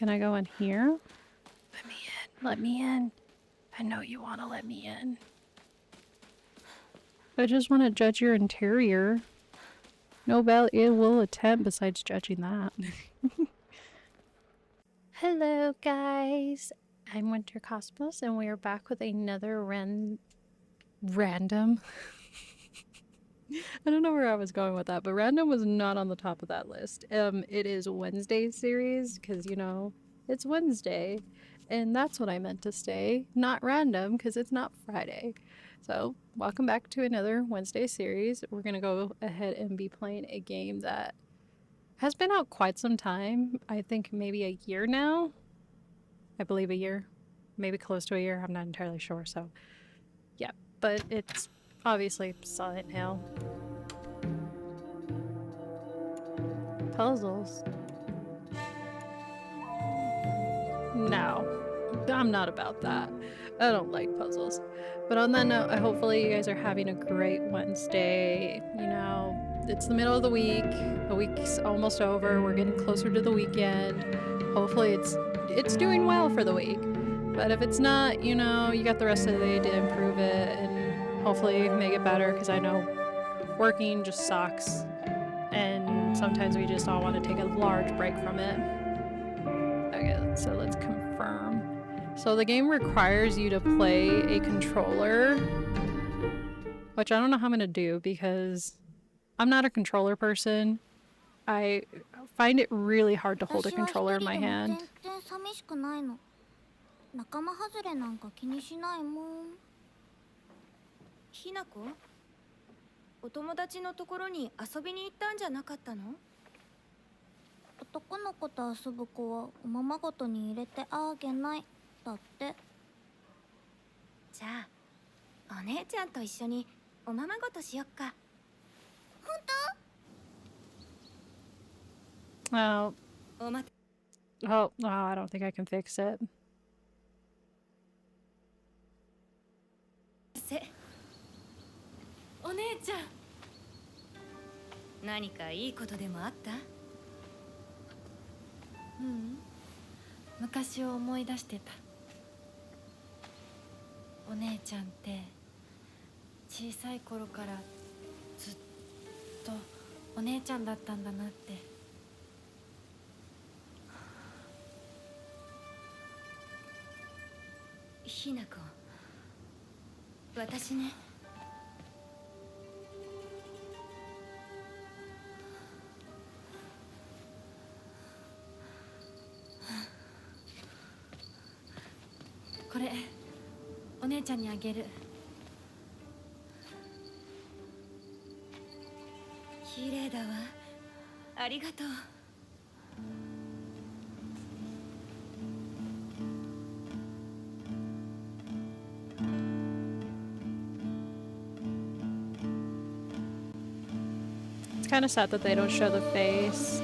Can I go in here? Let me in. Let me in. I know you want to let me in. I just want to judge your interior. No ill will attempt besides judging that. Hello, guys. I'm Winter Cosmos, and we are back with another random. I don't know where I was going with that, but random was not on the top of that list. It is Wednesday series because, you know, it's Wednesday, and that's what I meant to say. Not random because it's not Friday. So, welcome back to another Wednesday series. We're gonna go ahead and be playing a game that has been out quite some time. I think maybe a year now. I believe a year, maybe close to a year. I'm not entirely sure. So, yeah, but it's obviously Silent Hill. Puzzles. No, I'm not about that. I don't like puzzles. But on that note, hopefully you guys are having a great Wednesday. You know, it's the middle of the week. The week's almost over. We're getting closer to the weekend. Hopefully it's doing well for the week. But if it's not, you know, you got the rest of the day to improve it and hopefully make it better, because I know working just sucks. And sometimes we just all want to take a large break from it. Okay, so let's confirm. So the game requires you to play a controller, which I don't know how I'm going to do because I'm not a controller person. I find it really hard to hold a controller in my hand. 仲間外れなんか気にしないもん。ひなこ、お友達のところに遊びに行ったんじゃなかったの？男の子と遊ぶ子はおままごとに入れてあげないだって。じゃあお姉ちゃんと一緒におままごとしよっか。本当？ Oh, I don't think I can fix it. お姉ちゃん、何かいいことでもあった？うん、昔を思い出してた。お姉ちゃんって小さい頃からずっとお姉ちゃんだったんだなって。ひなこ、私ね。これお姉ちゃんにあげる。綺麗だわ。ありがとう。It's kind of sad that they don't show the face.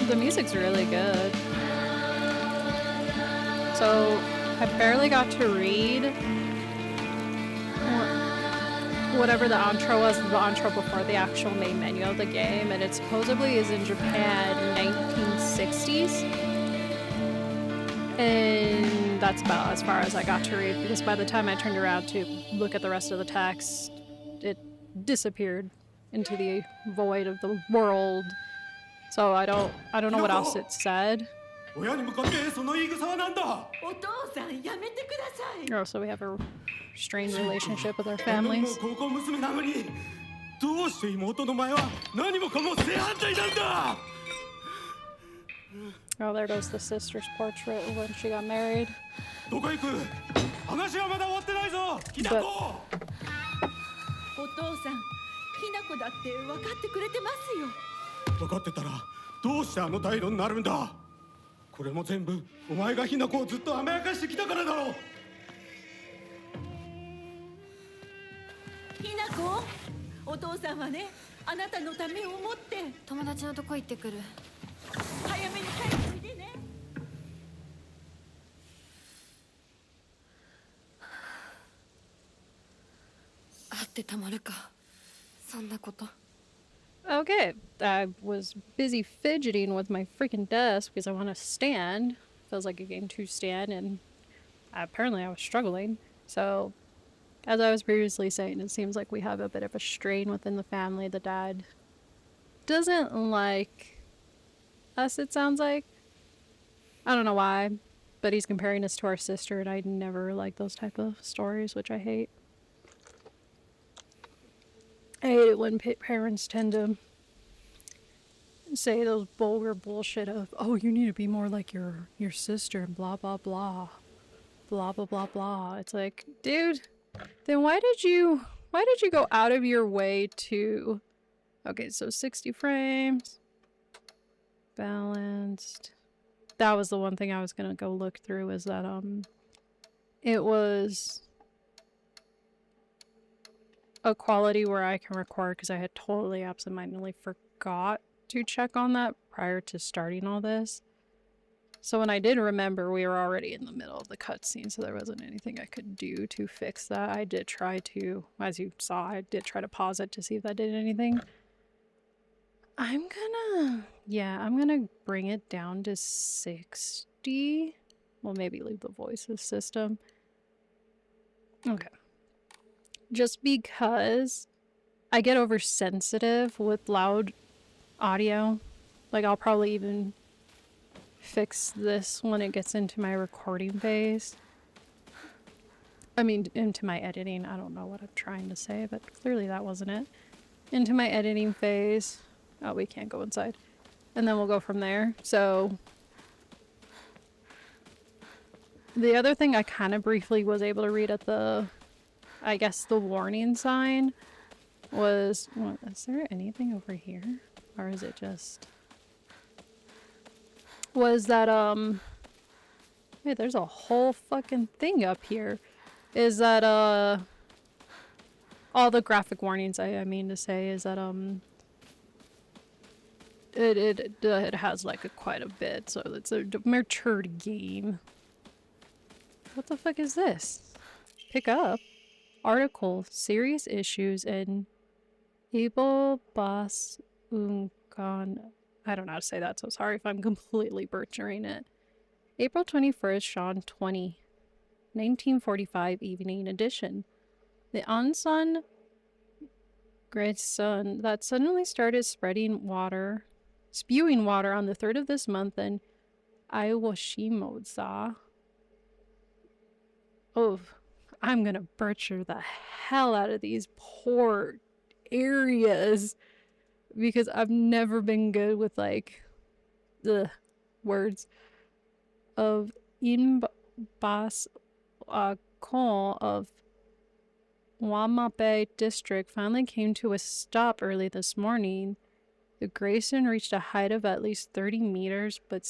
The music's really good. So I barely got to read whatever the intro was, the intro before the actual main menu of the game, and it supposedly is in Japan 1960s. And that's about as far as I got to read, because by the time I turned around to look at the rest of the text, it disappeared into the void of the world. So I don't know what else it said. Oh, so we have a strained relationship with our families. Oh, there goes the sister's portrait when she got married. But お父さん、ひなこだって分かってくれてますよ。分かってたらどうしてあの態度になるんだ。これも全部お前がひなこをずっと甘やかしてきたからだろう。ひなこ、お父さんはね、あなたのためを思って友達のとこ行ってくる。早めに帰ってみてね。会ってたまるか。そんなこと。okay, I was busy fidgeting with my freaking desk because I want to stand. Feels like a game to stand, and apparently I was struggling. So, as I was previously saying, it seems like we have a bit of a strain within the family. The dad doesn't like us, it sounds like. I don't know why, but he's comparing us to our sister, and I never like those type of stories, which I hate. I hate it when parents tend to say those vulgar bullshit of, oh, you need to be more like your sister, and blah, blah, blah. Blah, blah, blah, blah. It's like, dude, then why did you go out of your way to... Okay, so 60 frames. Balanced. That was the one thing I was gonna go look through, is that, it was a quality where I can record, because I had totally absentmindedly forgot to check on that prior to starting all this. So when I did remember, we were already in the middle of the cutscene, so there wasn't anything I could do to fix that. I did try to, as you saw, I did try to pause it to see if that did anything. I'm gonna bring it down to 60. Well, maybe leave the voices system. Okay. Just because I get oversensitive with loud audio. Like, I'll probably even fix this when it gets into my recording phase. I mean, into my editing. I don't know what I'm trying to say, but clearly that wasn't it. Into my editing phase. Oh, we can't go inside. And then we'll go from there. So, the other thing I kind of briefly was able to read at the, I guess, the warning sign was, what, is there anything over here? Or is it just... Was that, wait, there's a whole fucking thing up here. Is that, all the graphic warnings, I mean to say, is that, it has, like, quite a bit, so it's a matured game. What the fuck is this? Pick up. Article, serious issues in Ebisugaoka. I don't know how to say that, so sorry if I'm completely butchering it. April 21st, Sean 20. 1945 evening edition. The Ansan great sun that suddenly started spewing water on the 3rd of this month in Iwashimoza. Oh, I'm gonna butcher the hell out of these poor areas, because I've never been good with, like, the words of Ebisugaoka of Wamabe district finally came to a stop early this morning. The Grayson reached a height of at least 30 meters, but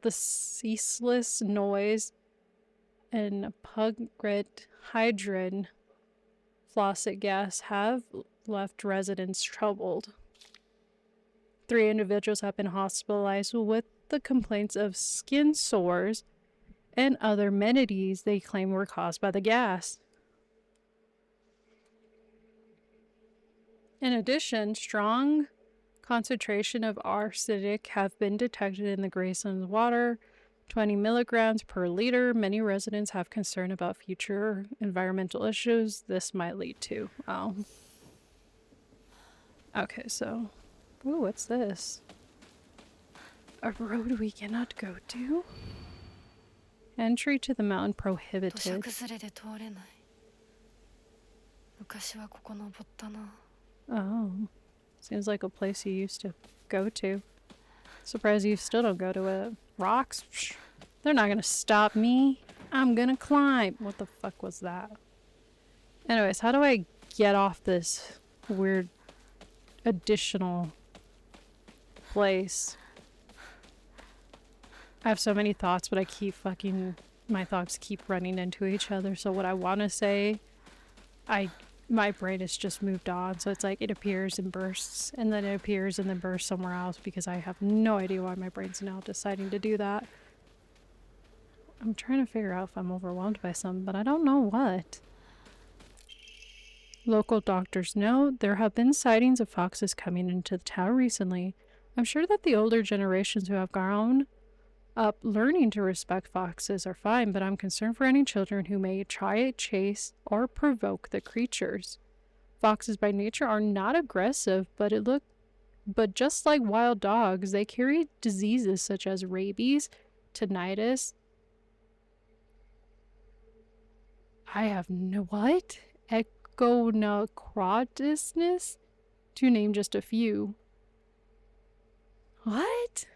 the ceaseless noise and pungent hydrogen fluorescent gas have left residents troubled. 3 individuals have been hospitalized with the complaints of skin sores and other amenities they claim were caused by the gas. In addition, strong concentration of arsenic have been detected in the Grayson's water. 20 milligrams per liter. Many residents have concern about future environmental issues this might lead to. Oh. Okay, so... Ooh, what's this? A road we cannot go to? Entry to the mountain 土砂 prohibited. 崩れで通れない。昔はここ登ったな。 Oh. Seems like a place you used to go to. Surprised you still don't go to it. Rocks? Psh, they're not gonna stop me. I'm gonna climb. What the fuck was that? Anyways, how do I get off this weird additional place? I have so many thoughts, but my thoughts keep running into each other. So what I want to say, my brain has just moved on. So it's like it appears and bursts, and then it appears and then bursts somewhere else because I have no idea why my brain's now deciding to do that. I'm trying to figure out if I'm overwhelmed by something, but I don't know what. Local doctors know there have been sightings of foxes coming into the town recently. I'm sure that the older generations who have grown up learning to respect foxes are fine, but I'm concerned for any children who may try, chase, or provoke the creatures. Foxes by nature are not aggressive, but just like wild dogs, they carry diseases such as rabies, tinnitus. I have no what? Echinocrotisness? To name just a few. What?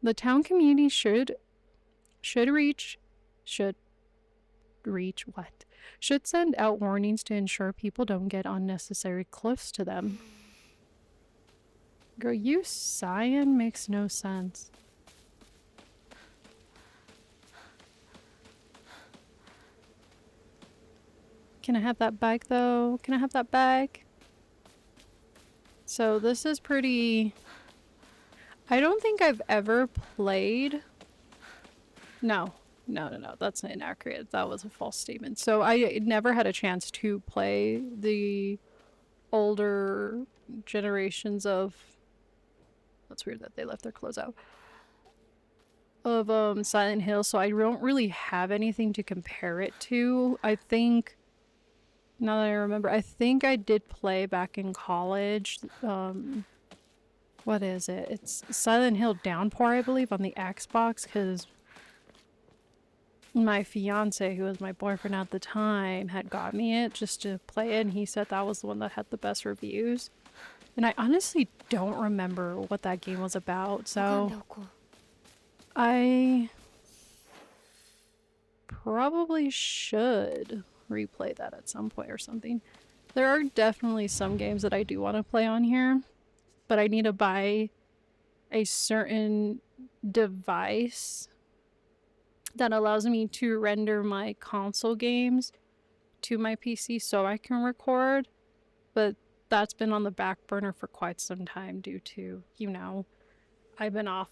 The town community should send out warnings to ensure people don't get unnecessary close to them. Girl, you sighing makes no sense. Can I have that bag though? Can I have that bag? So this is pretty... I don't think I've ever played... No, that's inaccurate. That was a false statement. So I never had a chance to play the older generations of... That's weird that they left their clothes out. Of Silent Hill, so I don't really have anything to compare it to. I think... Now that I remember, I think I did play back in college. What is it? It's Silent Hill Downpour, I believe, on the Xbox, because my fiance, who was my boyfriend at the time, had got me it just to play it, and he said that was the one that had the best reviews. And I honestly don't remember what that game was about, so I probably should replay that at some point or something. There are definitely some games that I do want to play on here, but I need to buy a certain device that allows me to render my console games to my PC so I can record, but that's been on the back burner for quite some time due to, you know, I've been on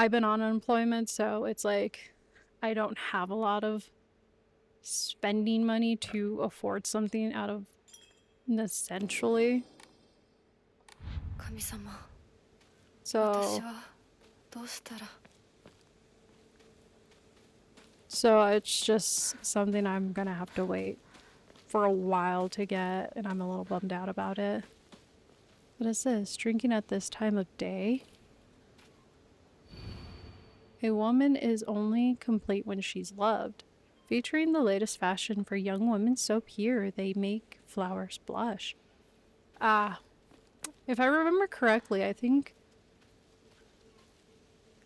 unemployment, so it's like I don't have a lot of spending money to afford something out of essentially. So it's just something I'm gonna have to wait for a while to get, and I'm a little bummed out about it. What is this? Drinking at this time of day? A woman is only complete when she's loved. Featuring the latest fashion for young women so pure they make flowers blush. If I remember correctly, I think...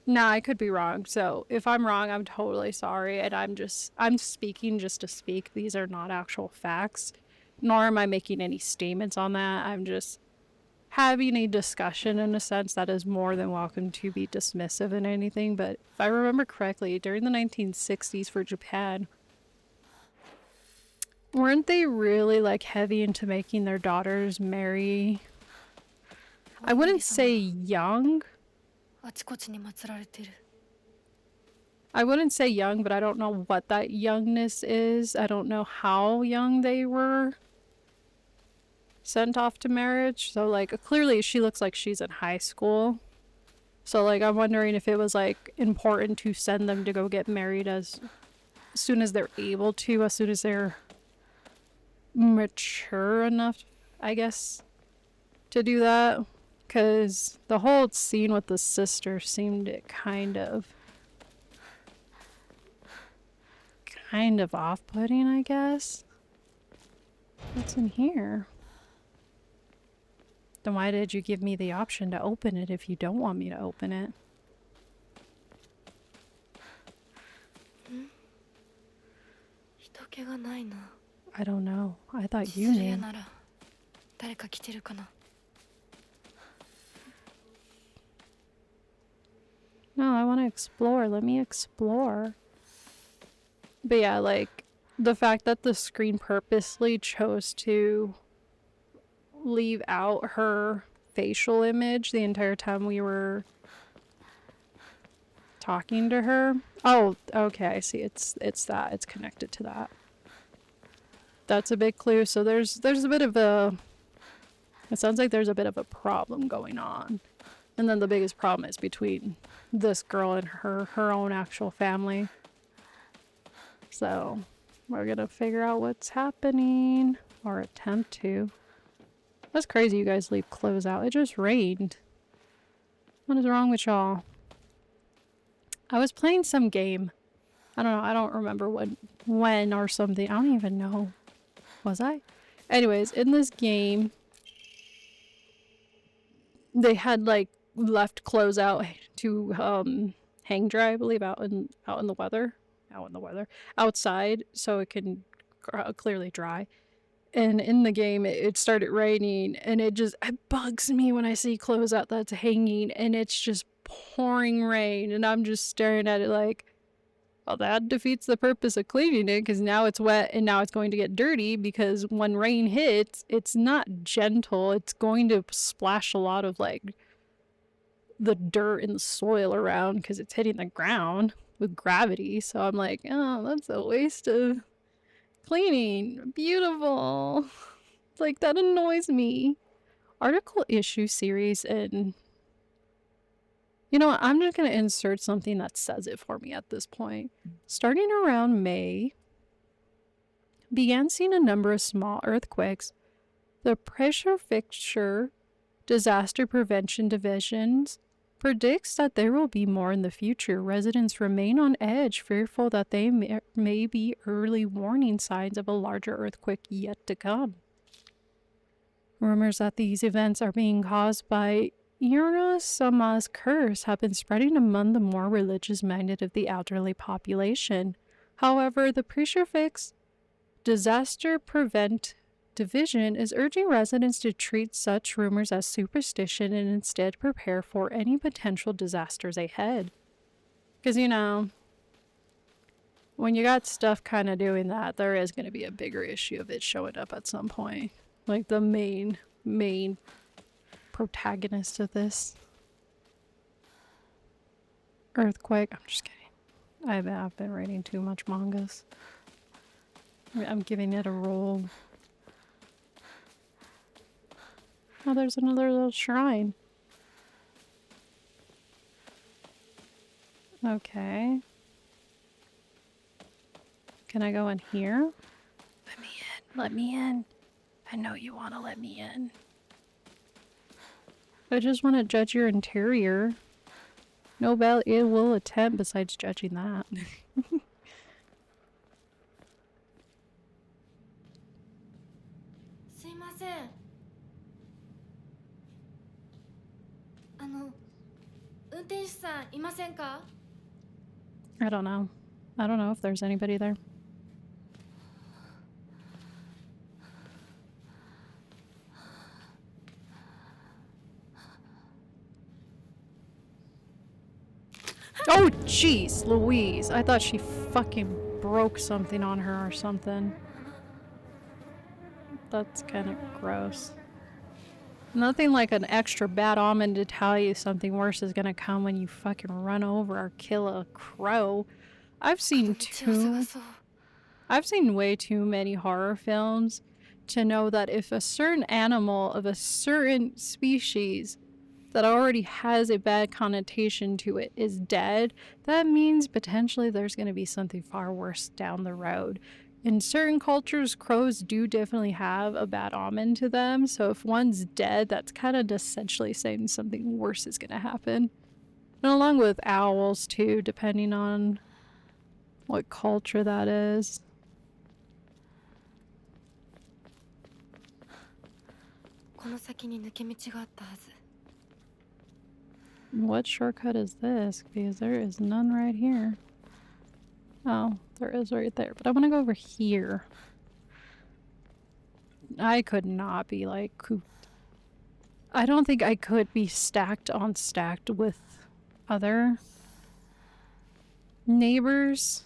Nah, I could be wrong. So if I'm wrong, I'm totally sorry. And I'm speaking just to speak. These are not actual facts. Nor am I making any statements on that. I'm just having a discussion in a sense that is more than welcome to be dismissive in anything. But if I remember correctly, during the 1960s for Japan, weren't they really like heavy into making their daughters marry? I wouldn't say young. I wouldn't say young, but I don't know what that youngness is. I don't know how young they were sent off to marriage. So like clearly she looks like she's in high school. So, like, I'm wondering if it was, like, important to send them to go get married as soon as they're able to, as soon as they're mature enough, I guess, to do that. Because the whole scene with the sister seemed kind of off-putting, I guess. What's in here? Then why did you give me the option to open it if you don't want me to open it? 人気がないな。 I don't know. I thought you 失礼 knew. なら誰か来てるかな。 No, I want to explore. Let me explore. But yeah, like, the fact that the screen purposely chose to leave out her facial image the entire time we were talking to her. Oh, okay, I see. It's that. It's connected to that. That's a big clue. So there's a bit of a... It sounds like there's a bit of a problem going on. And then the biggest problem is between this girl and her own actual family. So we're gonna figure out what's happening, or attempt to. That's crazy you guys leave clothes out. It just rained. What is wrong with y'all? I was playing some game. I don't know. I don't remember when or something. I don't even know. Was I? Anyways, in this game, they had like left clothes out to hang dry, I believe, out in the weather, outside, so it can clearly dry. And in the game, it started raining, and it bugs me when I see clothes out that's hanging, and it's just pouring rain, and I'm just staring at it like, well, that defeats the purpose of cleaning it, because now it's wet, and now it's going to get dirty, because when rain hits, it's not gentle, it's going to splash a lot of, like, the dirt and the soil around, because it's hitting the ground with gravity, so I'm like, oh, that's a waste of cleaning. Beautiful. Like, that annoys me. Article issue series, and you know what? I'm just going to insert something that says it for me at this point. Starting around May, began seeing a number of small earthquakes. The pressure fixture disaster prevention divisions predicts that there will be more in the future. Residents remain on edge, fearful that they may be early warning signs of a larger earthquake yet to come. Rumors that these events are being caused by Irosama's curse have been spreading among the more religious-minded of the elderly population. However, the prefix Disaster Prevent Division is urging residents to treat such rumors as superstition and instead prepare for any potential disasters ahead. Because, you know, when you got stuff kind of doing that, there is going to be a bigger issue of it showing up at some point. Like the main protagonist of this earthquake. I'm just kidding. I've been reading too much mangas. I'm giving it a roll. Oh, there's another little shrine. Okay. Can I go in here? Let me in. Let me in. I know you want to let me in. I just want to judge your interior. No ill will attempt besides judging that. すいません。運転手さんいませんか？ I don't know. I don't know if there's anybody there. Oh, jeez, Louise. I thought she fucking broke something on her or something. That's kind of gross. Nothing like an extra bad omen to tell you something worse is gonna come when you fucking run over or kill a crow. I've seen way too many horror films to know that if a certain animal of a certain species that already has a bad connotation to it is dead, that means potentially there's going to be something far worse down the road. In certain cultures, crows do definitely have a bad omen to them, so if one's dead, that's kind of essentially saying something worse is going to happen. And along with owls too, depending on what culture that is. What shortcut is this? Because there is none right here. Oh, there is right there. But I want to go over here. I could not be like cooped. I don't think I could be stacked on stacked with other neighbors.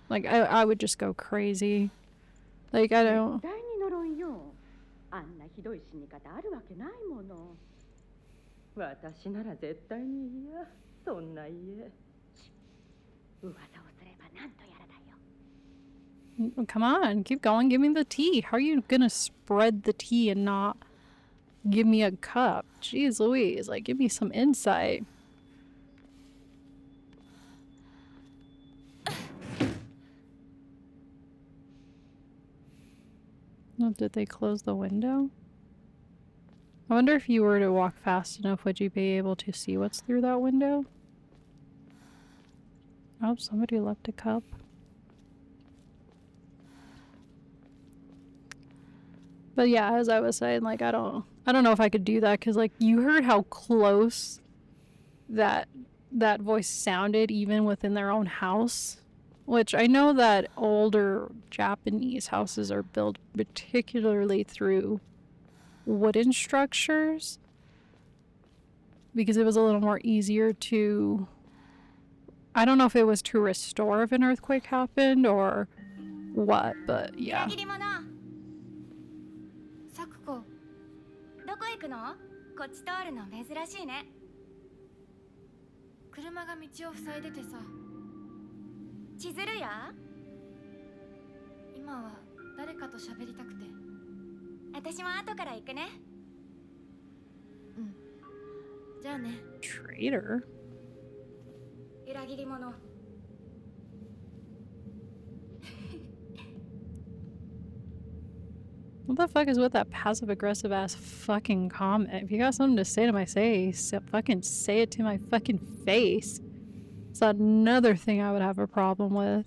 Like, I would just go crazy. Like, I don't... 絶対に呪いよ。あんなひどい死に方あるわけないもの。私なら絶対に嫌。そんな家。噂をすればなんとやらだよ。 Come on, keep going. Give me the tea. How are you gonna spread the tea and not give me a cup? Jeez Louise, like, give me some insight. Oh, did they close the window? I wonder if you were to walk fast enough, would you be able to see what's through that window? Oh, somebody left a cup. But yeah, as I was saying, like, I don't know if I could do that, because, like, you heard how close that voice sounded even within their own house. Which I know that older Japanese houses are built particularly through wooden structures, because it was a little more easier to... I don't know if it was to restore if an earthquake happened or what, but yeah. どこ行くの？こっち通るの珍しいね。車が道を塞いでてさ。千鶴や？今は誰かと喋りたくて。私も後から行くね。うん。じゃあね。Traitor? 裏切り者。What the fuck is with that passive-aggressive ass fucking comment? If you got something to say to my face, fucking say it to my fucking face. It's another thing I would have a problem with.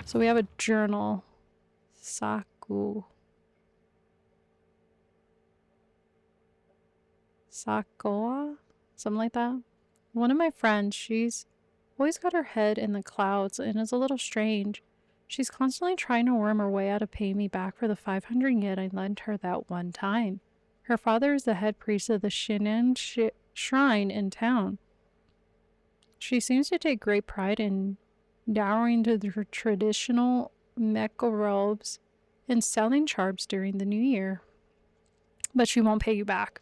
So we have a journal. Saku. Sakoa? Something like that. One of my friends, she's always got her head in the clouds and is a little strange. She's constantly trying to worm her way out of paying me back for the 500 yen I lent her that one time. Her father is the head priest of the Shinin shrine in town. She seems to take great pride in dowering to her traditional mecha robes and selling charms during the new year. But she won't pay you back.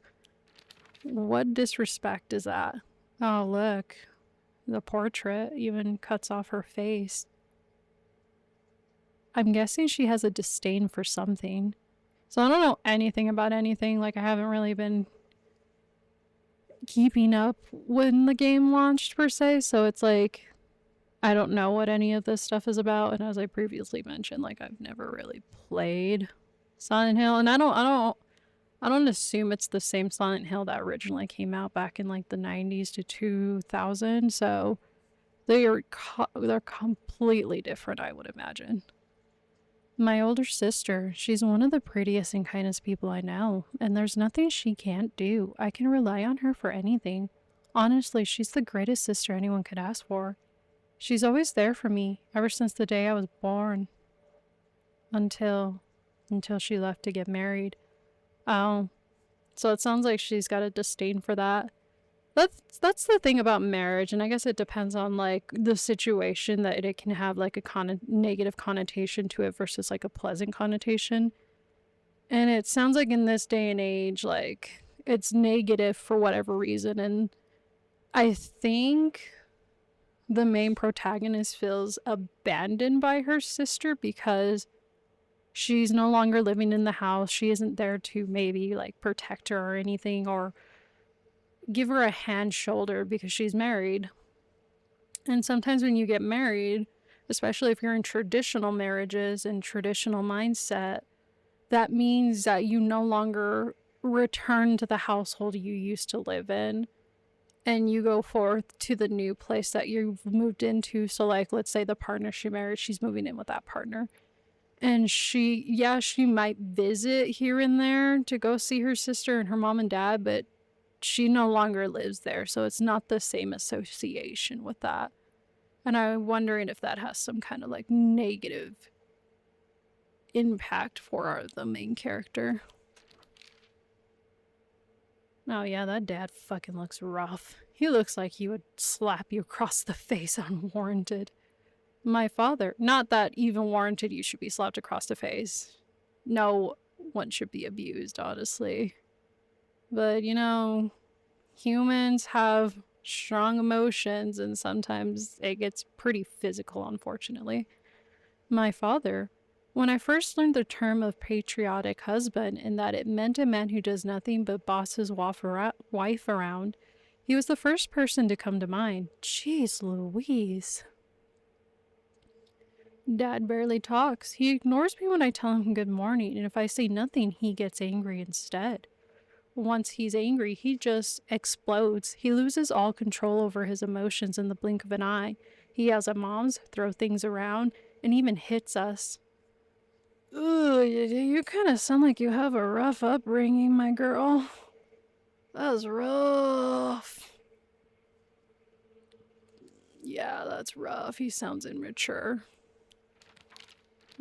What disrespect is that? Oh, look. The portrait even cuts off her face. I'm guessing she has a disdain for something. So I don't know anything about anything. Like, I haven't really been keeping up when the game launched, per se. So it's like, I don't know what any of this stuff is about. And as I previously mentioned, like, I've never really played Silent Hill. And I don't assume it's the same Silent Hill that originally came out back in, like, the 90s to 2000. So they're completely different, I would imagine. My older sister, she's one of the prettiest and kindest people I know, and there's nothing she can't do. I can rely on her for anything. Honestly, she's the greatest sister anyone could ask for. She's always there for me, ever since the day I was born. Until she left to get married. Oh, so it sounds like she's got a disdain for that. That's the thing about marriage, and I guess it depends on, like, the situation, that it can have, like, a negative connotation to it versus, like, a pleasant connotation. And it sounds like in this day and age, like, it's negative for whatever reason. And I think the main protagonist feels abandoned by her sister because she's no longer living in the house. She isn't there to maybe, like, protect her or anything, or give her a hand shoulder because she's married. And sometimes when you get married, especially if you're in traditional marriages and traditional mindset, that means that you no longer return to the household you used to live in, and you go forth to the new place that you've moved into. So like, let's say the partner she married, she's moving in with that partner. And she might visit here and there to go see her sister and her mom and dad, but she no longer lives there. So it's not the same association with that. And I'm wondering if that has some kind of like negative impact for the main character. Oh yeah, that dad fucking looks rough. He looks like he would slap you across the face unwarranted. My father, not that even warranted you should be slapped across the face. No one should be abused, honestly. But, you know, humans have strong emotions and sometimes it gets pretty physical, unfortunately. My father, when I first learned the term of patriotic husband and that it meant a man who does nothing but boss his wife around, he was the first person to come to mind. Jeez Louise. Dad barely talks. He ignores me when I tell him good morning, and if I say nothing, he gets angry instead. Once he's angry, he just explodes. He loses all control over his emotions in the blink of an eye. He yells at moms, throws things around, and even hits us. Ugh, you kind of sound like you have a rough upbringing, my girl. That's rough. Yeah, that's rough. He sounds immature.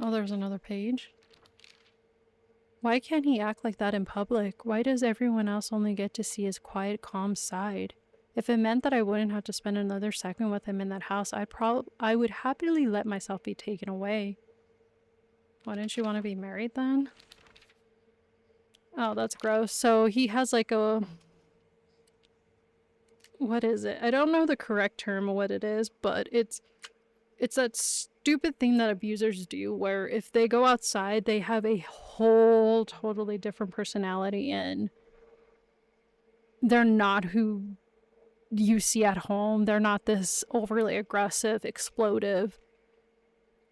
Oh, there's another page. Why can't he act like that in public? Why does everyone else only get to see his quiet, calm side? If it meant that I wouldn't have to spend another second with him in that house, I would happily let myself be taken away. Why didn't you want to be married then? Oh, that's gross. So he has like a... What is it? I don't know the correct term of what it is, but it's that stupid thing that abusers do where if they go outside, they have a whole totally different personality and they're not who you see at home. They're not this overly aggressive, explosive,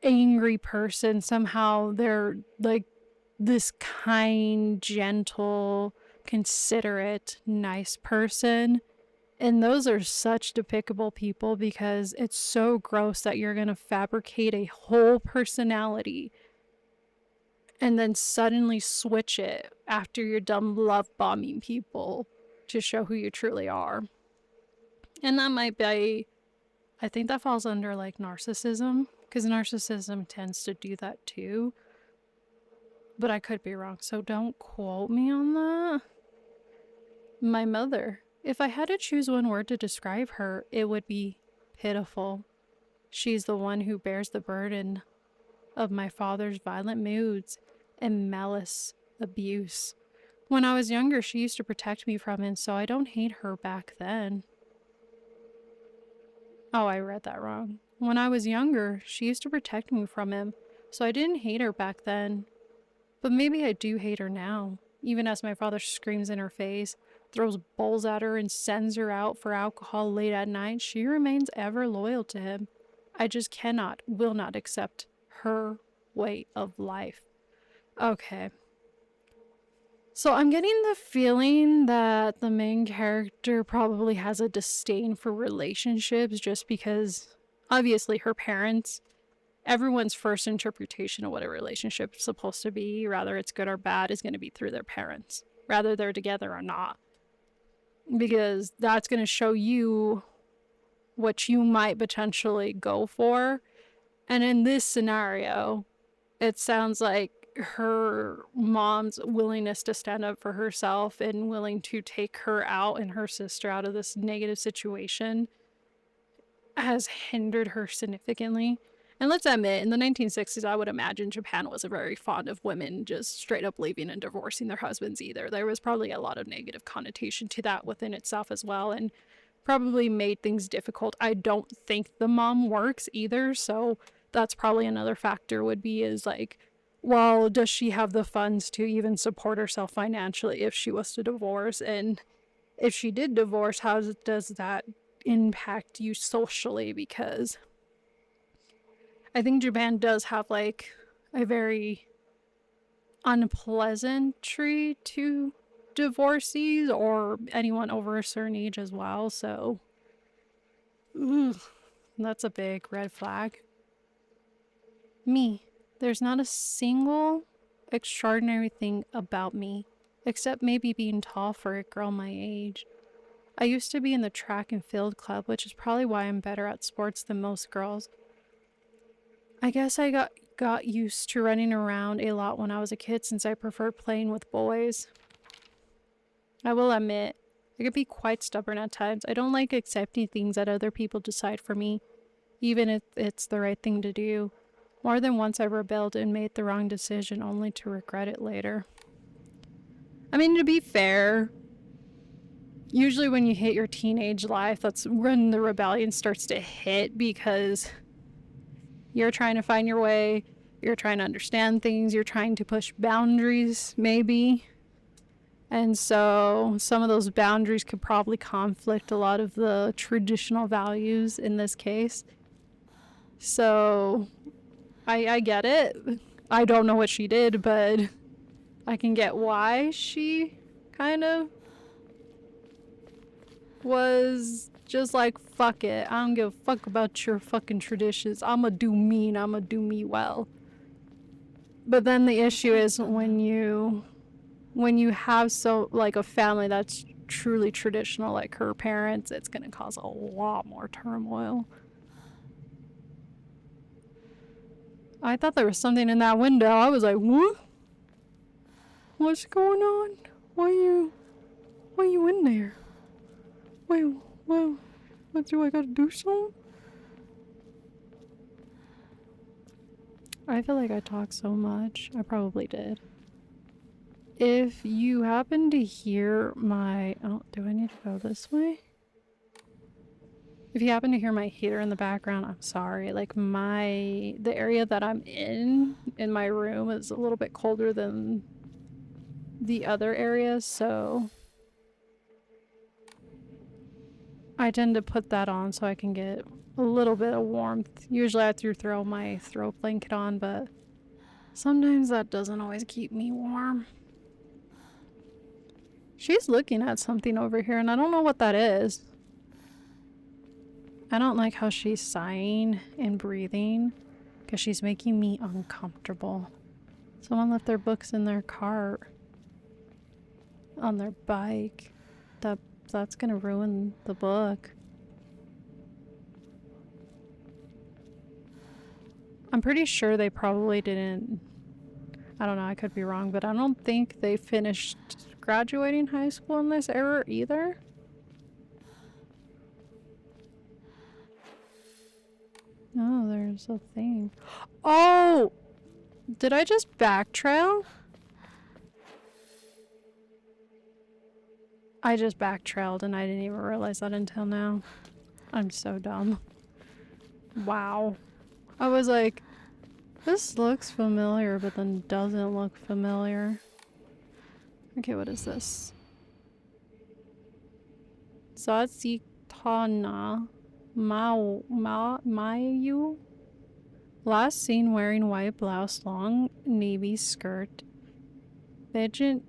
angry person. Somehow they're like this kind, gentle, considerate, nice person. And those are such despicable people because it's so gross that you're going to fabricate a whole personality and then suddenly switch it after you're done love bombing people to show who you truly are. And that might be, I think that falls under like narcissism, because narcissism tends to do that too. But I could be wrong, so don't quote me on that. My mother. If I had to choose one word to describe her, it would be pitiful. She's the one who bears the burden of my father's violent moods and malice abuse. When I was younger, she used to protect me from him, so I don't hate her back then. Oh, I read that wrong. When I was younger, she used to protect me from him, so I didn't hate her back then. But maybe I do hate her now, even as my father screams in her face, throws bowls at her, and sends her out for alcohol late at night. She remains ever loyal to him. I just will not accept her way of life. Okay. So I'm getting the feeling that the main character probably has a disdain for relationships just because, obviously, her parents, everyone's first interpretation of what a relationship is supposed to be, whether it's good or bad, is going to be through their parents, whether they're together or not. Because that's going to show you what you might potentially go for. And in this scenario, it sounds like her mom's willingness to stand up for herself and willing to take her out and her sister out of this negative situation has hindered her significantly. And let's admit, in the 1960s, I would imagine Japan wasn't very fond of women just straight up leaving and divorcing their husbands either. There was probably a lot of negative connotation to that within itself as well, and probably made things difficult. I don't think the mom works either, so that's probably another factor would be is like, well, does she have the funds to even support herself financially if she was to divorce? And if she did divorce, how does that impact you socially? Because I think Japan does have like a very unpleasantry to divorcees or anyone over a certain age as well. So, ugh, that's a big red flag. Me. There's not a single extraordinary thing about me, except maybe being tall for a girl my age. I used to be in the track and field club, which is probably why I'm better at sports than most girls. I guess I got used to running around a lot when I was a kid since I preferred playing with boys. I will admit, I could be quite stubborn at times. I don't like accepting things that other people decide for me, even if it's the right thing to do. More than once I rebelled and made the wrong decision only to regret it later. I mean, to be fair, usually when you hit your teenage life, that's when the rebellion starts to hit, because you're trying to find your way, you're trying to understand things, you're trying to push boundaries, maybe. And so some of those boundaries could probably conflict a lot of the traditional values in this case. So I get it. I don't know what she did, but I can get why she kind of was just like, fuck it. I don't give a fuck about your fucking traditions. I'ma do me and I'ma do me well. But then the issue is when you have so like a family that's truly traditional like her parents, it's gonna cause a lot more turmoil. I thought there was something in that window. I was like, what? What's going on? Why are you in there? Wait, what do I gotta do something? I feel like I talk so much. I probably did. If you happen to hear my... Oh, do I need to go this way? If you happen to hear my heater in the background, I'm sorry. Like the area that I'm in my room is a little bit colder than the other areas, so I tend to put that on so I can get a little bit of warmth. Usually I have to throw my throat blanket on, but sometimes that doesn't always keep me warm. She's looking at something over here and I don't know what that is. I don't like how she's sighing and breathing because she's making me uncomfortable. Someone left their books in their cart on their bike. That's gonna ruin the book. I'm pretty sure they probably didn't... I don't know, I could be wrong, but I don't think they finished graduating high school in this era either. Oh, there's a thing. Oh! Did I just backtrail? I just backtrailed and I didn't even realize that until now. I'm so dumb. Wow. I was like, this looks familiar, but then doesn't look familiar. Okay, what is this? Satsitana Mayu? Last seen wearing white blouse, long navy skirt. Benjit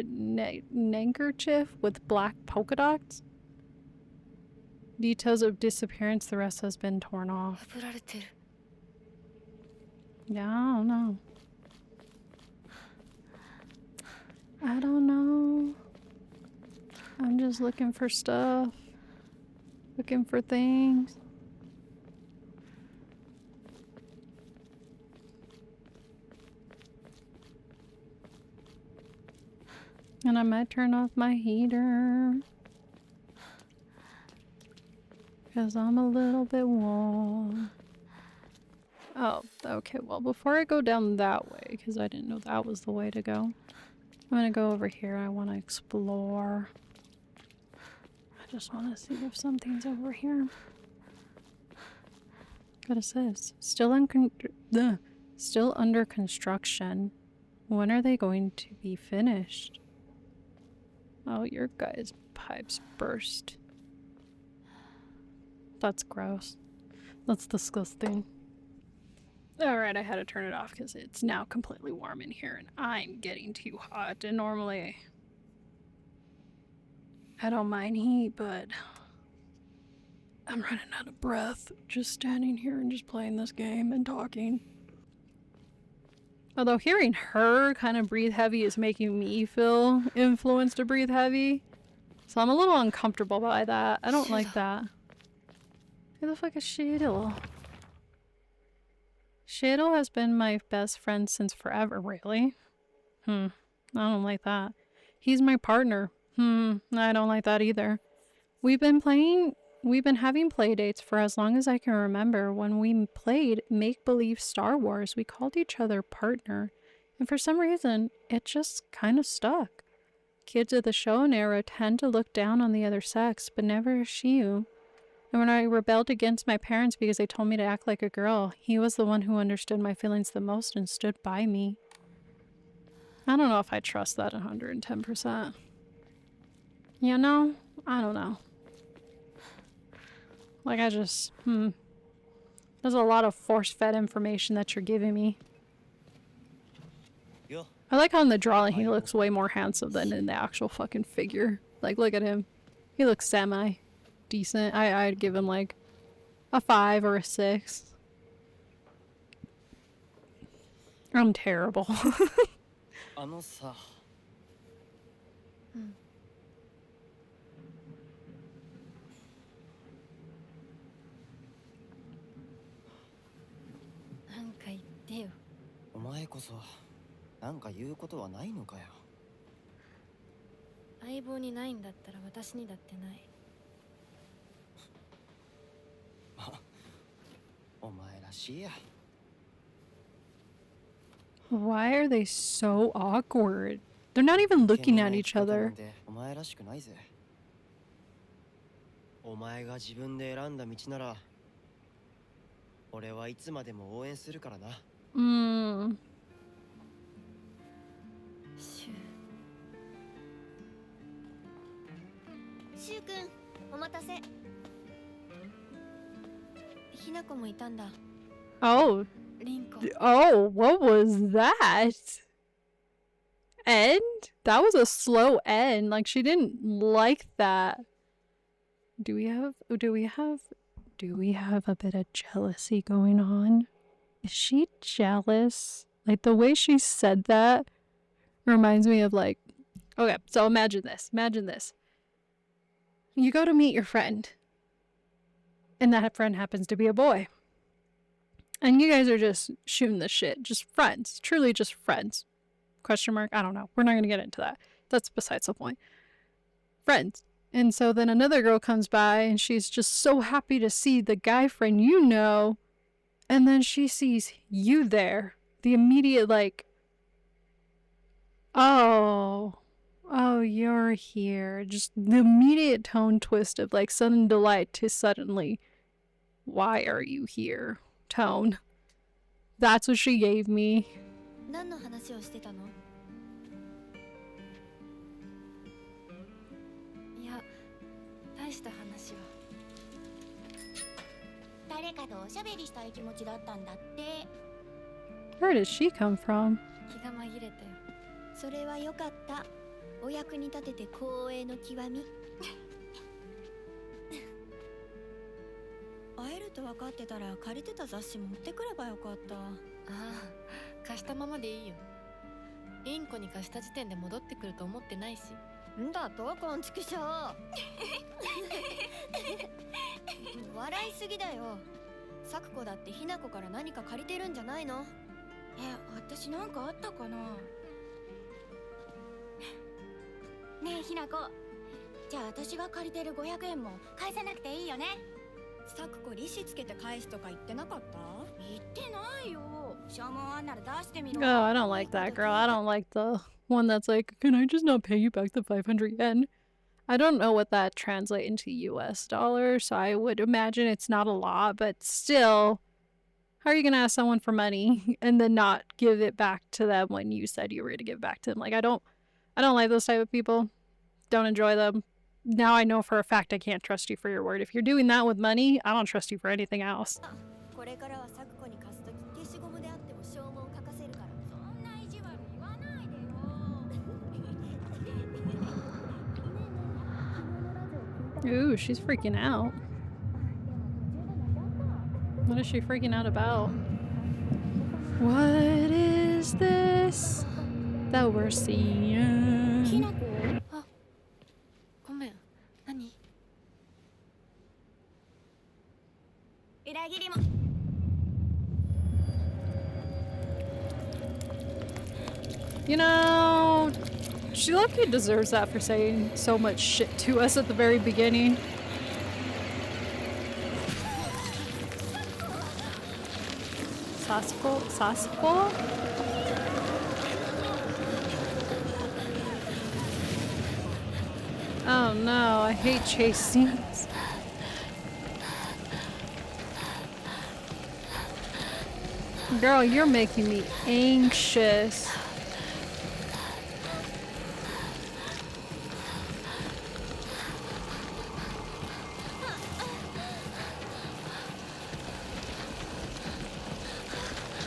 neckerchief with black polka dots. Details of disappearance, the rest has been torn off. Yeah, I don't know. I don't know. I'm just looking for stuff. Looking for things. And I might turn off my heater. Because I'm a little bit warm. Oh, okay. Well, before I go down that way, because I didn't know that was the way to go, I'm going to go over here. I want to explore. I just want to see if something's over here. What is this? Still under construction. When are they going to be finished? Oh, your guy's pipes burst. That's gross. That's disgusting. Alright, I had to turn it off because it's now completely warm in here and I'm getting too hot. And normally I don't mind heat, but I'm running out of breath just standing here and just playing this game and talking. Although hearing her kind of breathe heavy is making me feel influenced to breathe heavy. So I'm a little uncomfortable by that. I don't like that. Who the fuck is Shadle? Shadle has been my best friend since forever, really? I don't like that. He's my partner. I don't like that either. We've been having play dates for as long as I can remember. When we played make-believe Star Wars, we called each other partner. And for some reason, it just kind of stuck. Kids of the Shonen era tend to look down on the other sex, but never Shiyu. And when I rebelled against my parents because they told me to act like a girl, he was the one who understood my feelings the most and stood by me. I don't know if I trust that 110%. You know? I don't know. Like, I just, There's a lot of force-fed information that you're giving me. I like how in the drawing he looks way more handsome than in the actual fucking figure. Like, look at him. He looks semi-decent. I'd give him, like, a 5 or a 6. I'm terrible. あのさ。なんか言ってよ。お前こそなんか言うことはないのかよ。相棒にないんだったら私にだってない。お前らしいや。Why are they so awkward? They're not even looking at each other. お前らしくないぜ。お前が自分で選んだ道なら、俺はいつまでも応援するからな。シシュウ君、お待たせ。ひなこもいたんだ。Oh. リンコ。Oh, what was that? End? That was a slow end. Like, she didn't like that. Do we have a bit of jealousy going on? Is she jealous? Like, the way she said that reminds me of, like, okay, so imagine this. You go to meet your friend, and that friend happens to be a boy. And you guys are just shooting the shit. Just friends. Truly just friends. Question mark? I don't know. We're not going to get into that. That's besides the point. Friends. And so then another girl comes by and she's just so happy to see the guy friend you know. And then she sees you there. The immediate like, oh, you're here. Just the immediate tone twist of like sudden delight to suddenly, why are you here? Tone. That's what she gave me. 何の話をしてたの？いや、大した話は。誰かとおしゃべりしたい気持ちだったんだって。Where did she come from? 気が紛れたよ。それはよかった。お役に立てて光栄の極み。会えると分かってたら借りてた雑誌持ってくればよかった。ああ、貸したままでいいよ。リンコに貸した時点で戻ってくると思ってないし。んだとこんちくしょう。笑いすぎだよ。サクコだってひなこから何か借りてるんじゃないの？私なんかあったかな。ねえひなこ、じゃあ私が借りてる500円も返さなくていいよね。サクコ利子つけて返すとか言ってなかった？言ってないよ。しょうもんあんなら出してみろ。Oh, I don't like that girl. I don't like the one that's like, can I just not pay you back the 500 yen? I don't know what that translates into US dollars, so I would imagine it's not a lot, but still, How are you gonna ask someone for money and then not give it back to them when you said you were gonna give it back to them? Like, I don't like those type of people. Don't enjoy them. Now I know for a fact I can't trust you for your word. If you're doing that with money, I don't trust you for anything else. Ooh, she's freaking out. What is she freaking out about? What is this that we're seeing? あ、ごめん。何？ You know, she lucky deserves that for saying so much shit to us at the very beginning. Saspo? Oh no, I hate chase scenes. Girl, you're making me anxious.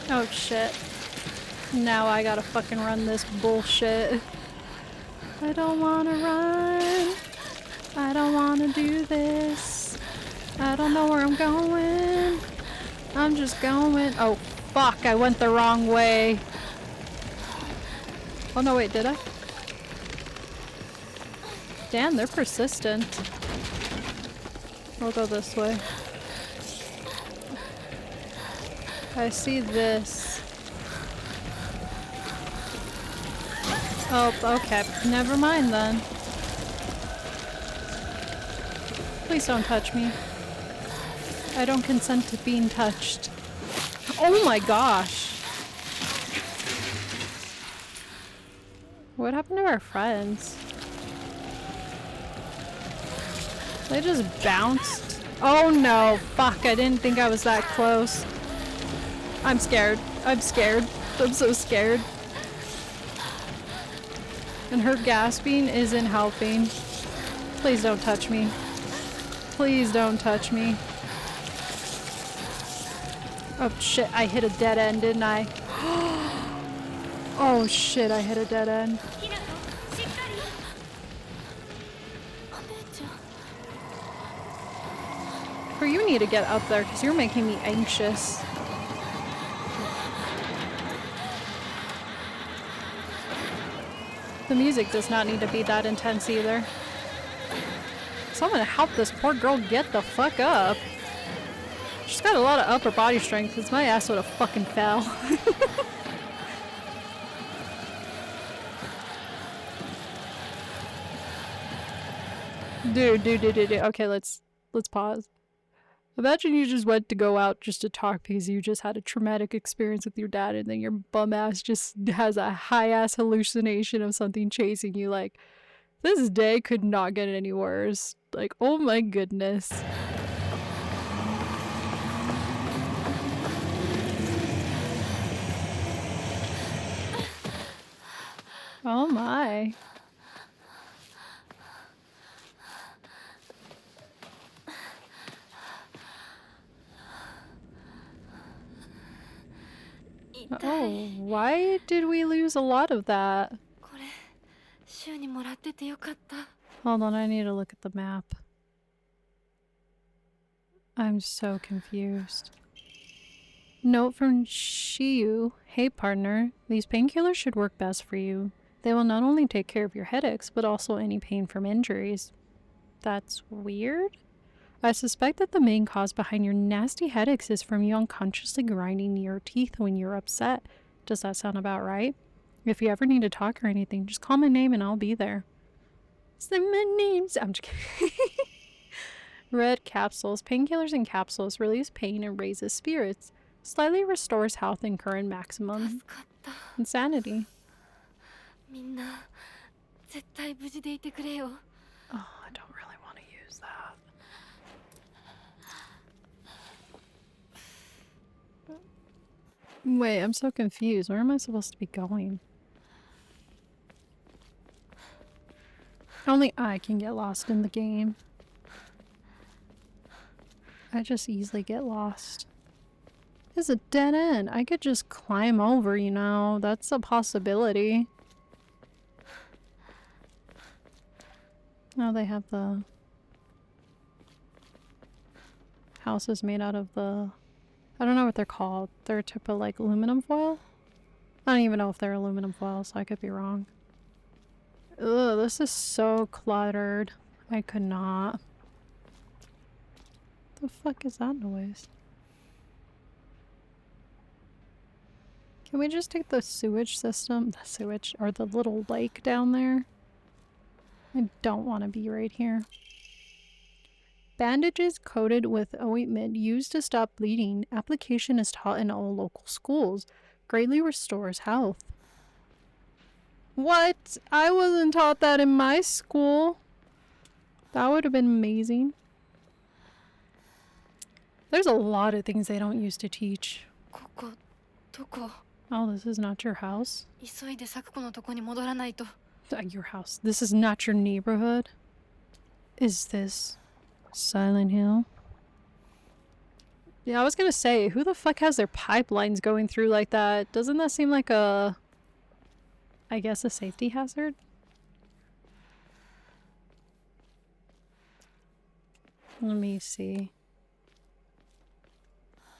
Oh shit. Now I gotta fucking run this bullshit. I don't wanna run. I don't wanna do this. I don't know where I'm going. I'm just going. Oh fuck, I went the wrong way. Oh no, wait, did I? Damn, they're persistent. I'll go this way. I see this. Oh, okay. Never mind then. Please don't touch me. I don't consent to being touched. Oh my gosh. What happened to our friends? They just bounced. Oh no. Fuck, I didn't think I was that close. I'm scared. I'm scared. I'm so scared. And her gasping isn't helping. Please don't touch me. Please don't touch me. Oh shit, I hit a dead end, didn't I? Oh shit, I hit a dead end. Or you need to get up there because you're making me anxious. The music does not need to be that intense either. Someone help this poor girl get the fuck up. She's got a lot of upper body strength because my ass would have fucking fell. Dude. Okay, let's pause. Imagine you just went to go out just to talk because you just had a traumatic experience with your dad and then your bum ass just has a high ass hallucination of something chasing you. Like, this day could not get any worse. Like, oh my goodness. Oh my. Oh, why did we lose a lot of that? これ、週にもらっててよかった。 Hold on, I need to look at the map. I'm so confused. Note from Shiyu. Hey partner, these painkillers should work best for you. They will not only take care of your headaches, but also any pain from injuries. That's weird. I suspect that the main cause behind your nasty headaches is from you unconsciously grinding your teeth when you're upset. Does that sound about right? If you ever need to talk or anything, just call my name and I'll be there. Say my name. I'm just kidding. Red capsules. Painkillers in capsules release pain and raises spirits. Slightly restores health and current maximum 助かった。 insanity. みんな、絶対無事でいてくれよ。 Oh, I don't really want to use that. Wait, I'm so confused. Where am I supposed to be going? Only I can get lost in the game. I just easily get lost. It's a dead end. I could just climb over, you know. That's a possibility. Oh, they have the houses made out of the... I don't know what they're called. They're a type of like aluminum foil? I don't even know if they're aluminum foil, so I could be wrong. Ugh, this is so cluttered. I could not. The fuck is that noise? Can we just take the sewage system? The sewage, or the little lake down there? I don't want to be right here. Bandages coated with ointment used to stop bleeding. Application is taught in all local schools. Greatly restores health. What? I wasn't taught that in my school. That would have been amazing. There's a lot of things they don't use to teach. ここどこ Oh, this is not your house? 急いで咲子のとこに戻らないと Your house. This is not your neighborhood? Is this Silent Hill? Yeah, I was gonna say, who the fuck has their pipelines going through like that? Doesn't that seem like a... I guess a safety hazard? Let me see.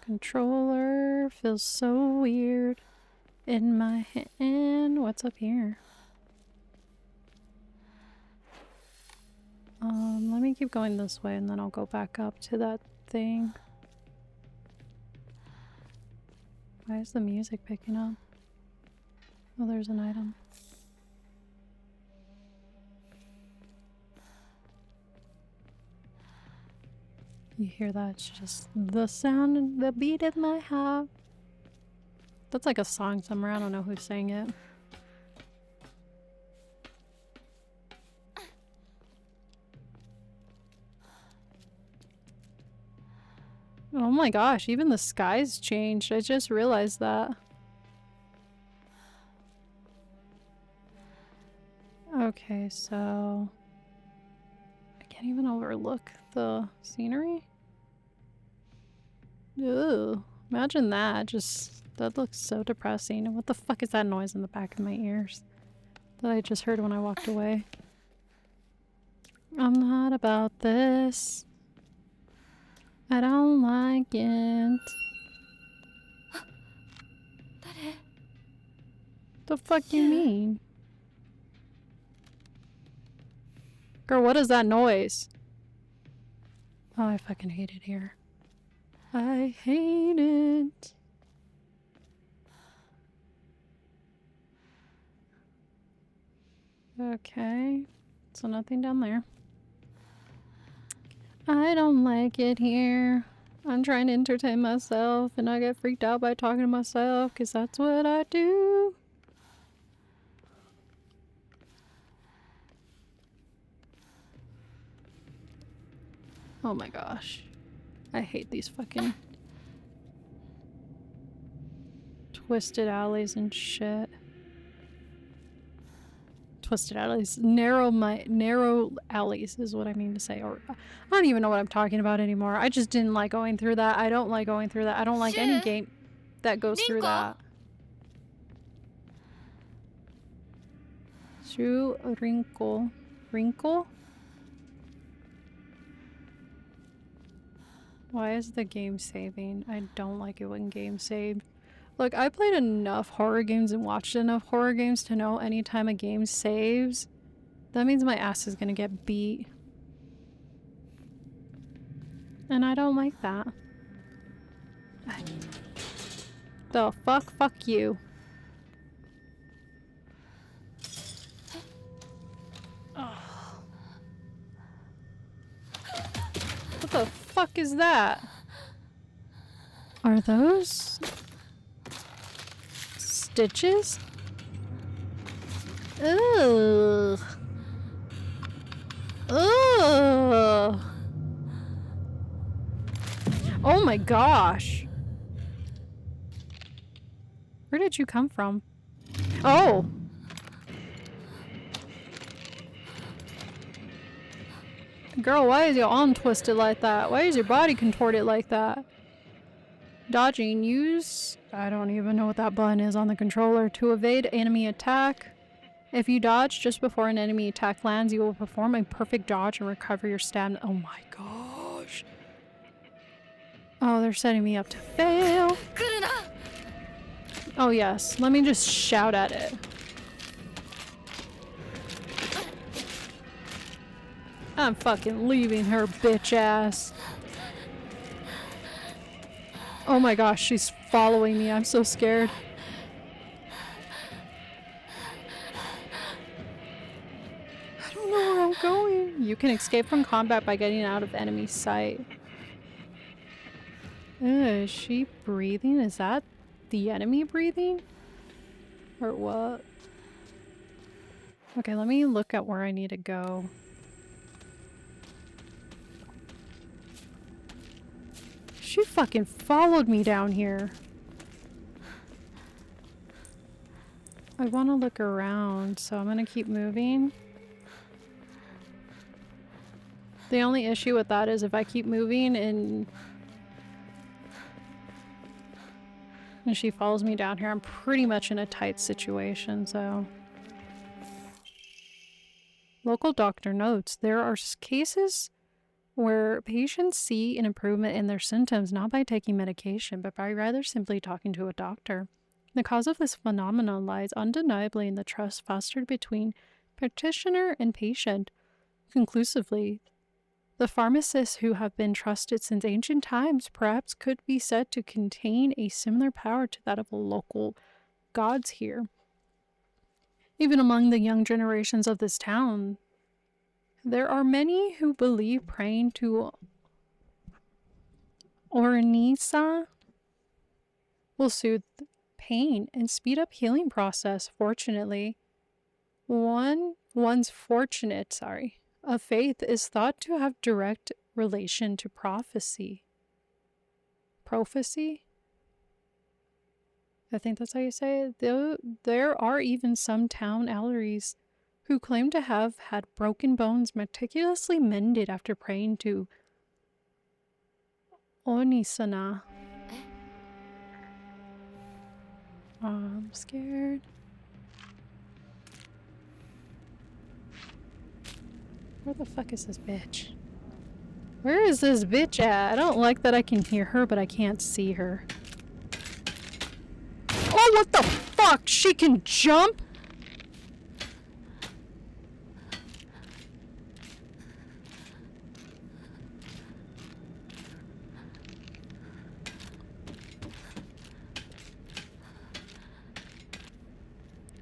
Controller feels so weird in my hand. What's up here? Let me keep going this way and then I'll go back up to that thing. Why is the music picking up? Oh, there's an item. You hear that? It's just the sound and the beat in my heart. That's like a song somewhere. I don't know who sang it. Oh my gosh, even the sky's changed. I just realized that. Okay, so... I can't even overlook the scenery? Ew, imagine that. Just... that looks so depressing. And what the fuck is that noise in the back of my ears? That I just heard when I walked away. I'm not about this. I don't like it. 誰 The fuck you mean? Girl, what is that noise? Oh, I fucking hate it here. I hate it. Okay. So nothing down there. I don't like it here. I'm trying to entertain myself and I get freaked out by talking to myself because that's what I do. Oh my gosh. I hate these fucking twisted alleys and shit. Twisted alleys. Narrow alleys is what I mean to say. Or I don't even know what I'm talking about anymore. I just didn't like going through that. I don't like going through that. I don't like any game that goes through that. Through a wrinkle. Wrinkle? Why is the game saving? I don't like it when games save. Look, I played enough horror games and watched enough horror games to know anytime a game saves, that means my ass is gonna get beat. And I don't like that. The fuck? Fuck you. Oh. What the fuck is that? Are those... stitches? Ugh. Ugh. Oh my gosh. Where did you come from? Oh! Girl, why is your arm twisted like that? Why is your body contorted like that? Dodging. Use... I don't even know what that button is on the controller. To evade enemy attack. If you dodge just before an enemy attack lands, you will perform a perfect dodge and recover your stamina. Oh my gosh. Oh, they're setting me up to fail. Oh yes, let me just shout at it. I'm fucking leaving her, bitch ass. Oh my gosh, she's following me. I'm so scared. I don't know where I'm going. You can escape from combat by getting out of enemy sight. Is she breathing? Is that the enemy breathing? Or what? Okay, let me look at where I need to go. She fucking followed me down here. I want to look around, so I'm gonna keep moving. The only issue with that is if I keep moving and she follows me down here, I'm pretty much in a tight situation, so... Local doctor notes there are cases where patients see an improvement in their symptoms not by taking medication, but by rather simply talking to a doctor. The cause of this phenomenon lies undeniably in the trust fostered between practitioner and patient. Conclusively, the pharmacists who have been trusted since ancient times perhaps could be said to contain a similar power to that of the local gods here. Even among the young generations of this town, there are many who believe praying to Oronisa will soothe pain and speed up healing process. Fortunately, one's fortunate, of faith is thought to have direct relation to prophecy. Prophecy? I think that's how you say it. There are even some town alleries who claim to have had broken bones meticulously mended after praying to Onisana. Oh, I'm scared. Where the fuck is this bitch? Where is this bitch at? I don't like that I can hear her, but I can't see her. Oh, what the fuck? She can jump?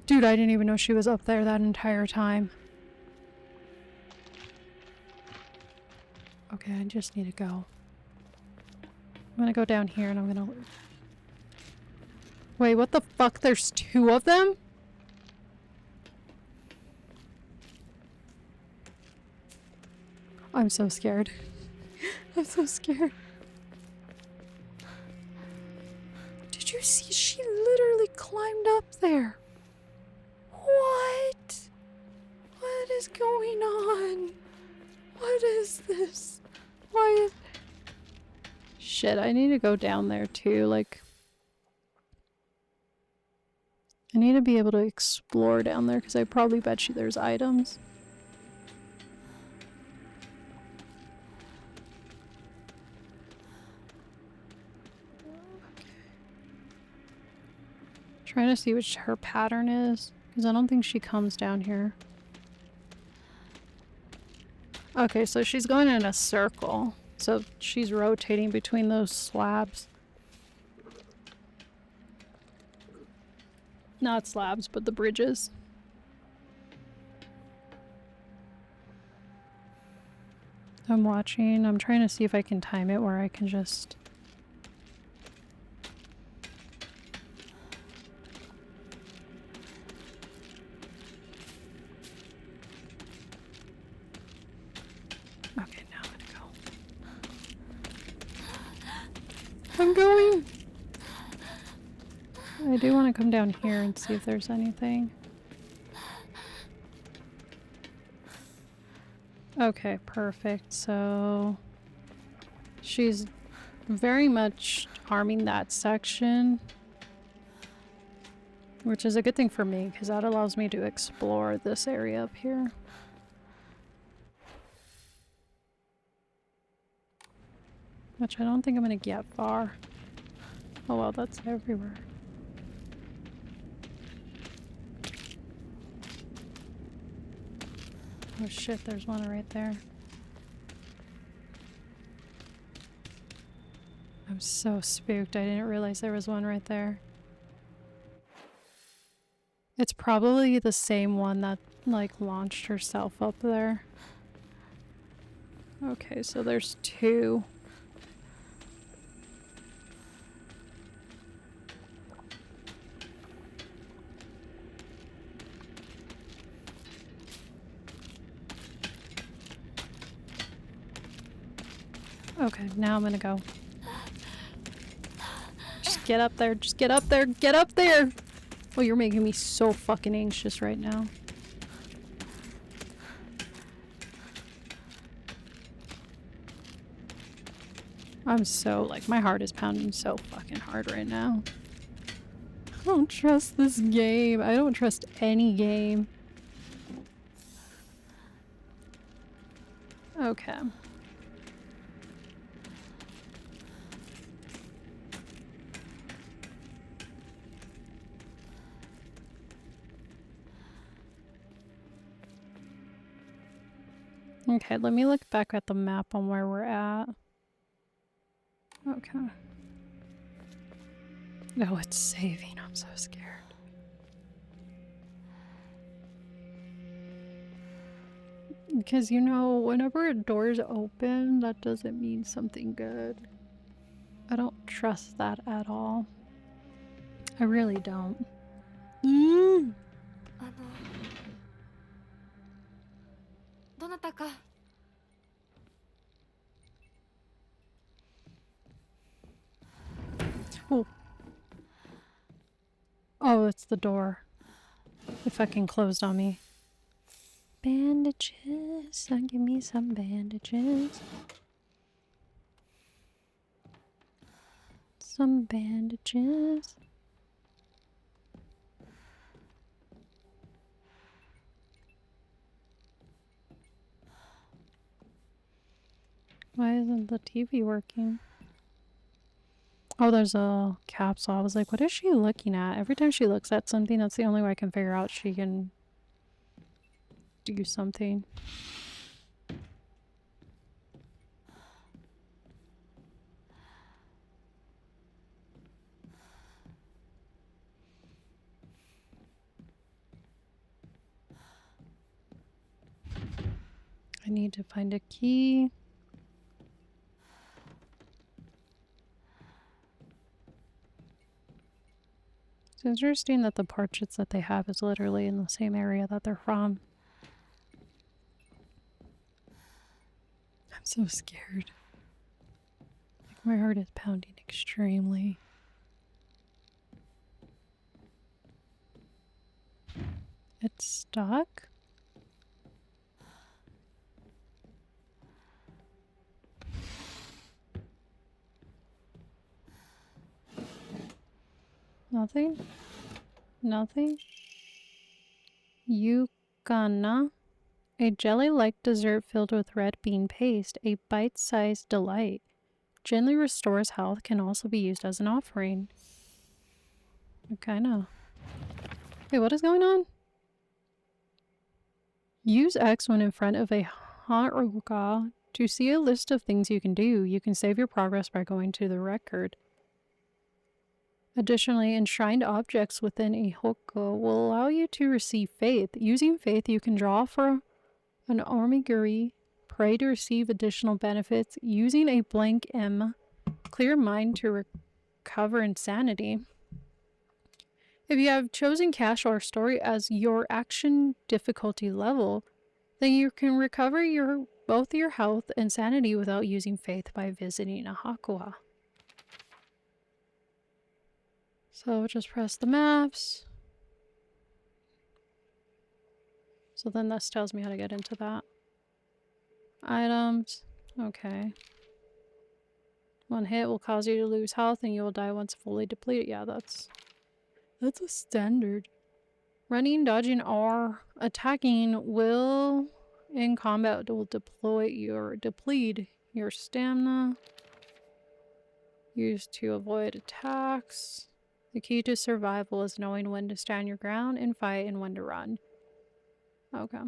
Dude, I didn't even know she was up there that entire time. Okay, I just need to go. I'm gonna go down here and I'm gonna... Wait, what the fuck? There's two of them? I'm so scared. I'm so scared. Did you see? She literally climbed up there. What? What is going on? What is this? Why is... Shit, I need to go down there too, like... I need to be able to explore down there, because I probably bet you there's items. Trying to see which her pattern is, because I don't think she comes down here. Okay, so she's going in a circle. So she's rotating between those slabs. Not slabs, but the bridges. I'm watching. I'm trying to see if I can time it where I can just... Okay, now I'm gonna go. I'm going! I do want to come down here and see if there's anything. Okay, perfect. So she's very much harming that section, which is a good thing for me because that allows me to explore this area up here. Which I don't think I'm gonna get far. Oh well, that's everywhere. Oh shit, there's one right there. I'm so spooked. I didn't realize there was one right there. It's probably the same one that, like, launched herself up there. Okay, so there's two. Okay, now I'm gonna go. Just get up there, just get up there, get up there! Oh, you're making me so fucking anxious right now. I'm so, like, my heart is pounding so fucking hard right now. I don't trust this game. I don't trust any game. Okay. Okay, let me look back at the map on where we're at. Okay. No, it's saving. I'm so scared. Because, you know, whenever a door's open, that doesn't mean something good. I don't trust that at all. I really don't. どなたか Oh. Oh, it's the door. It fucking closed on me. Bandages. Give me some bandages. Some bandages. Why isn't the TV working? Oh, there's a capsule. I was like, what is she looking at? Every time she looks at something, that's the only way I can figure out she can do something. I need to find a key. It's interesting that the portraits that they have is literally in the same area that they're from. I'm so scared. Like, my heart is pounding extremely. It's stuck? Nothing? Nothing? Yukana. A jelly-like dessert filled with red bean paste, a bite-sized delight. Gently restores health, can also be used as an offering. Okay, no. Wait, what is going on? Use X when in front of a Haruka to see a list of things you can do. You can save your progress by going to the record. Additionally, enshrined objects within a hoko will allow you to receive faith. Using faith, you can draw for an omiguri, pray to receive additional benefits. Using a blank M, clear mind to recover insanity. If you have chosen cash or story as your action difficulty level, then you can recover both your health and sanity without using faith by visiting a Hakua. So just press the maps. So then this tells me how to get into that. Items. Okay. One hit will cause you to lose health and you will die once fully depleted. Yeah, that's a standard. Running, dodging, or attacking will in combat will deplete your stamina. Used to avoid attacks. The key to survival is knowing when to stand your ground and fight and when to run. Okay.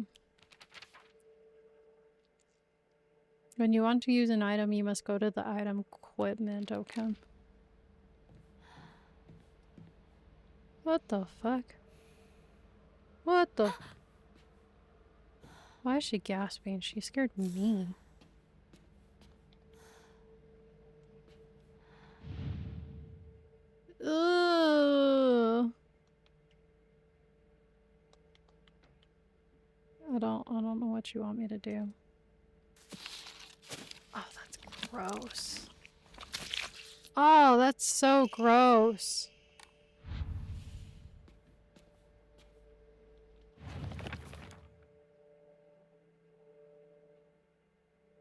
When you want to use an item, you must go to the item equipment. Okay. What the fuck? What the? Why is she gasping? She scared me. Ugh. I don't know what you want me to do. Oh, that's gross. Oh, that's so gross.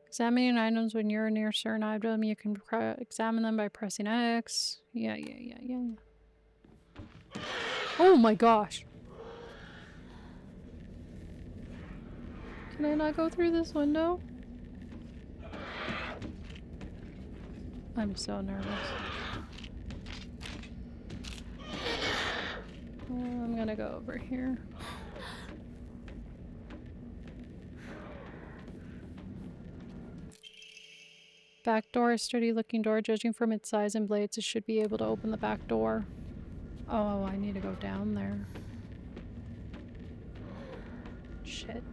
Examining items when you're near a certain item, you can examine them by pressing X. Yeah. Oh my gosh. Can I not go through this window? I'm so nervous. I'm gonna go over here. Back door, a sturdy looking door. Judging from its size and blades, it should be able to open the back door. Oh, I need to go down there. Shit.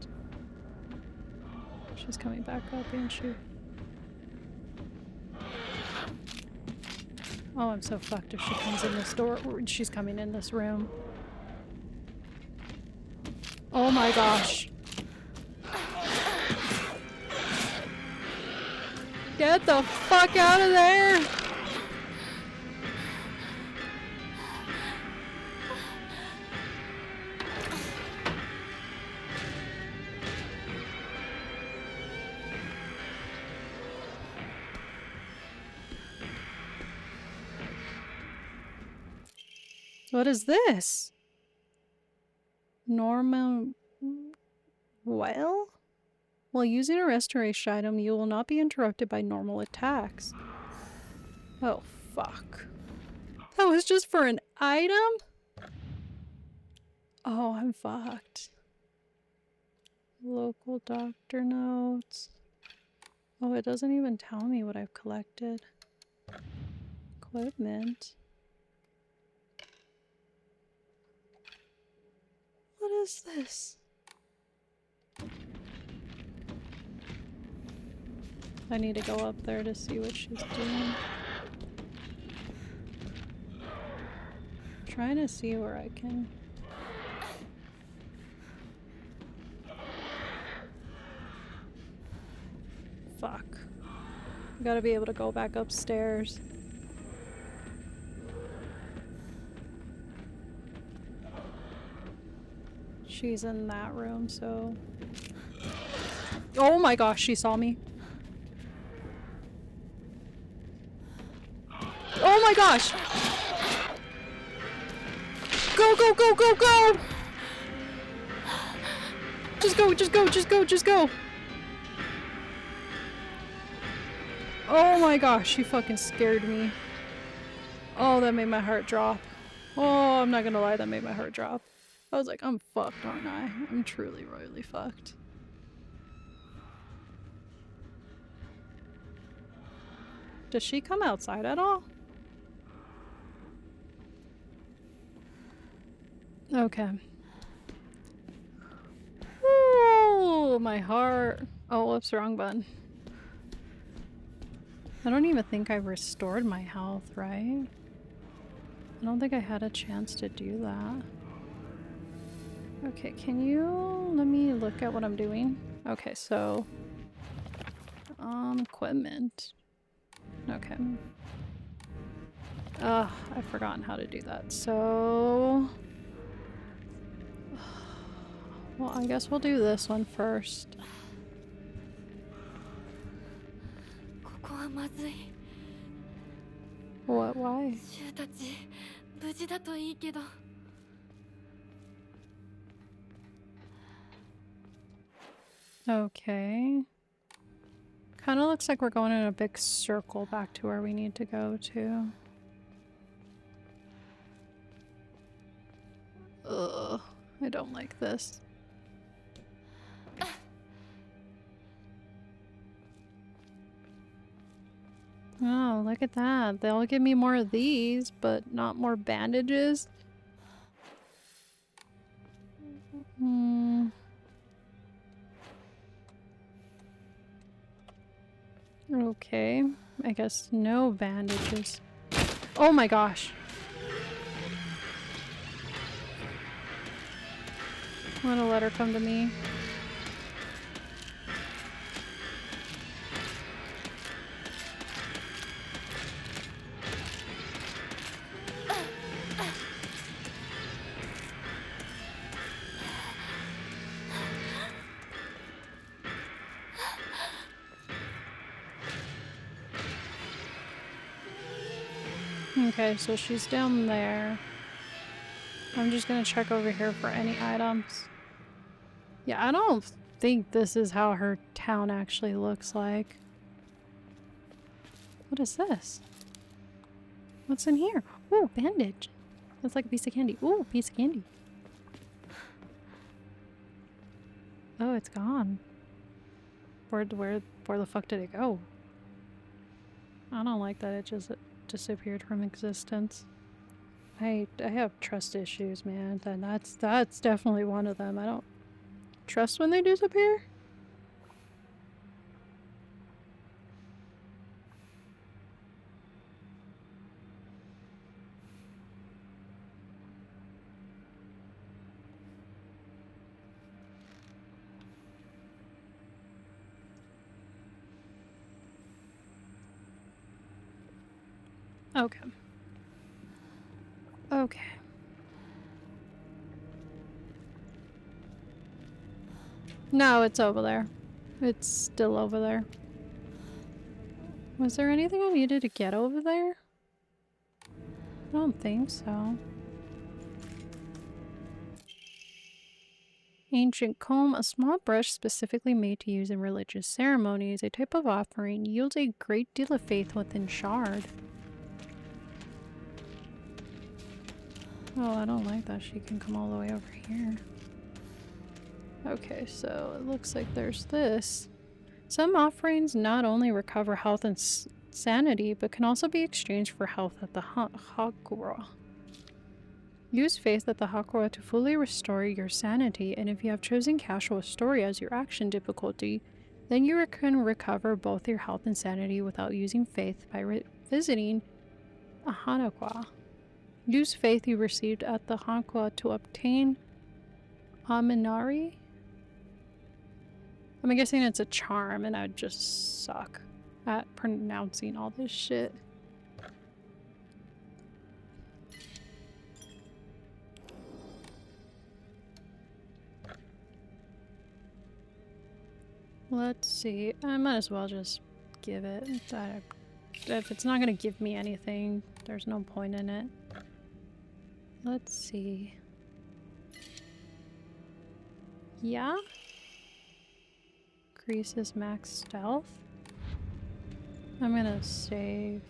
She's coming back up, ain't she? Oh, I'm so fucked if she comes in this door. She's coming in this room. Oh my gosh. Get the fuck out of there! What is this? Normal... Well? While using a restoration item, you will not be interrupted by normal attacks. Oh, fuck. That was just for an item? Oh, I'm fucked. Local doctor notes. Oh, it doesn't even tell me what I've collected. Equipment. What is this? I need to go up there to see what she's doing. Trying to see where I can... Fuck. I gotta be able to go back upstairs. She's in that room, so... Oh my gosh, she saw me. Oh my gosh! Go, go, go, go, go! Just go, just go, just go, just go! Oh my gosh, she fucking scared me. Oh, that made my heart drop. Oh, I'm not gonna lie, that made my heart drop. I was like, I'm fucked, aren't I? I'm truly royally fucked. Does she come outside at all? Okay. Ooh, my heart. Oh, whoops, wrong button. I don't even think I restored my health, right? I don't think I had a chance to do that. Okay, can you let me look at what I'm doing? Okay, so equipment. Okay. Ugh, I've forgotten how to do that. So... well, I guess we'll do this one first. ここはまずい。 What? Why? シュウたち無事だといいけど。 Okay. Kind of looks like we're going in a big circle back to where we need to go to. Ugh, I don't like this. Oh, look at that. They'll give me more of these, but not more bandages. Hmm. Okay. I guess no bandages. Oh my gosh. I'm gonna let her come to me. Okay, so she's down there. I'm just gonna check over here for any items. Yeah, I don't think this is how her town actually looks like. What is this? What's in here? Ooh, bandage. That's like a piece of candy. Ooh, piece of candy. Oh, it's gone. Where the fuck did it go? I don't like that it just disappeared from existence. I have trust issues, man. Then that's definitely one of them. I don't trust when they disappear. Okay. Okay. No, it's over there. It's still over there. Was there anything I needed to get over there? I don't think so. Ancient comb, a small brush specifically made to use in religious ceremonies, a type of offering, yields a great deal of faith within Shard. Oh, I don't like that she can come all the way over here. Okay, so it looks like there's this. Some offerings not only recover health and sanity, but can also be exchanged for health at the Hakura. Use faith at the Hakura to fully restore your sanity, and if you have chosen casual story as your action difficulty, then you can recover both your health and sanity without using faith by visiting a Hanakwa. Use faith you received at the Hanakwa to obtain Aminari. I'm guessing it's a charm, and I just suck at pronouncing all this shit. Let's see. I might as well just give it. If it's not gonna give me anything, there's no point in it. Let's see. Yeah? Increases max stealth. I'm gonna save.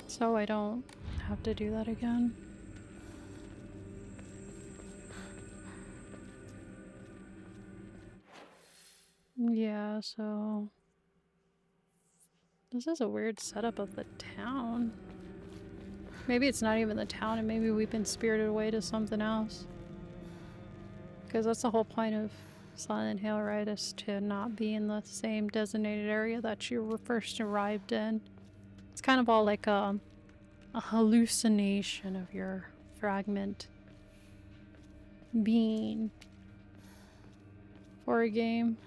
So I don't have to do that again. Yeah, so this is a weird setup of the town. Maybe it's not even the town and maybe we've been spirited away to something else. Because that's the whole point of Silent Hill, right? Is to not be in the same designated area that you were first arrived in. It's kind of all like a hallucination of your fragment being for a game.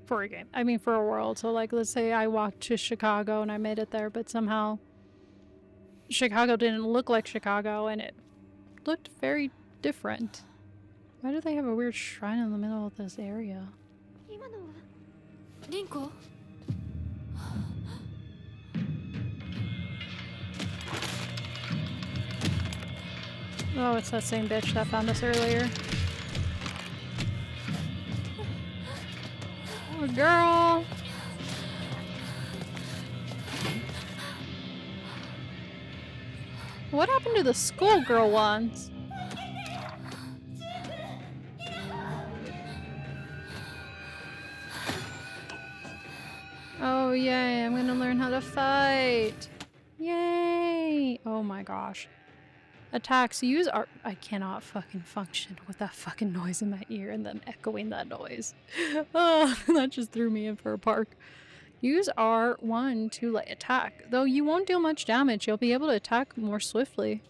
for a game. I mean, for a world. So, like, let's say I walked to Chicago and I made it there, but somehow Chicago didn't look like Chicago and it looked very different. Why do they have a weird shrine in the middle of this area? 今のは リンコ Oh, it's that same bitch that found us earlier. Oh, girl! What happened to the schoolgirl ones? Oh, yay, I'm gonna learn how to fight! Yay! Oh my gosh. Attacks use art. I cannot fucking function with that fucking noise in my ear and then echoing that noise. Oh, that just threw me in for a park. Use R1 to light attack. Though you won't deal much damage, you'll be able to attack more swiftly.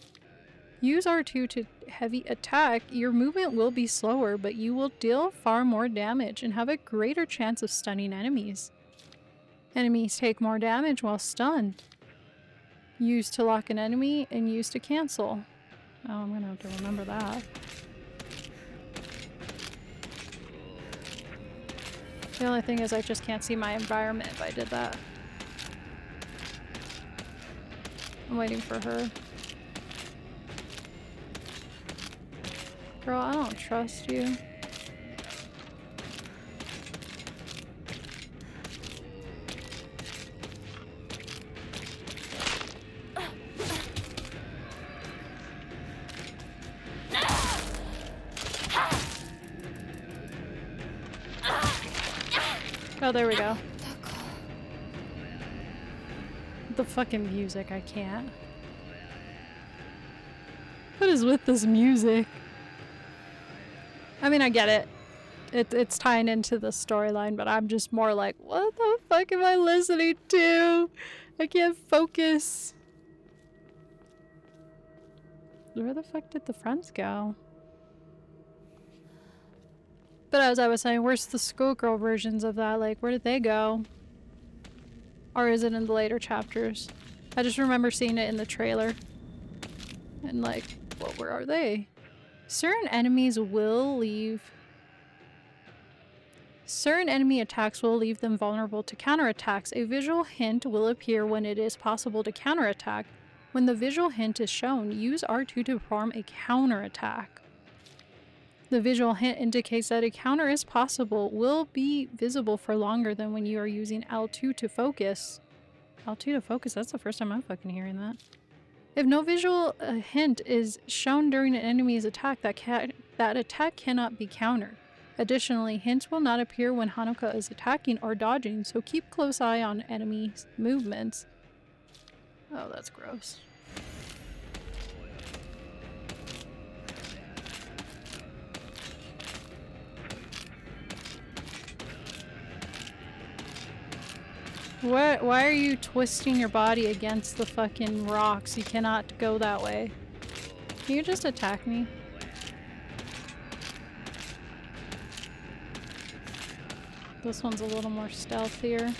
Use R2 to heavy attack. Your movement will be slower, but you will deal far more damage and have a greater chance of stunning enemies. Enemies take more damage while stunned. Use to lock an enemy and use to cancel. Oh, I'm gonna have to remember that. The only thing is I just can't see my environment if I did that. I'm waiting for her. Girl, I don't trust you. Oh, there we go. The fucking music, I can't. What is with this music? I mean, I get it. It's tying into the storyline, but I'm just more like, what the fuck am I listening to? I can't focus. Where the fuck did the friends go? But as I was saying, where's the schoolgirl versions of that? Like, where did they go? Or is it in the later chapters? I just remember seeing it in the trailer. And like, well, where are they? Certain enemies will leave... Certain enemy attacks will leave them vulnerable to counterattacks. A visual hint will appear when it is possible to counterattack. When the visual hint is shown, use R2 to perform a counterattack. The visual hint indicates that a counter is possible, will be visible for longer than when you are using L2 to focus. L2 to focus? That's the first time I'm fucking hearing that. If no visual hint is shown during an enemy's attack, that attack cannot be countered. Additionally, hints will not appear when Hinako is attacking or dodging, so keep close eye on enemies' movements. Oh, that's gross. Why are you twisting your body against the fucking rocks? You cannot go that way. Can you just attack me? This one's a little more stealthier.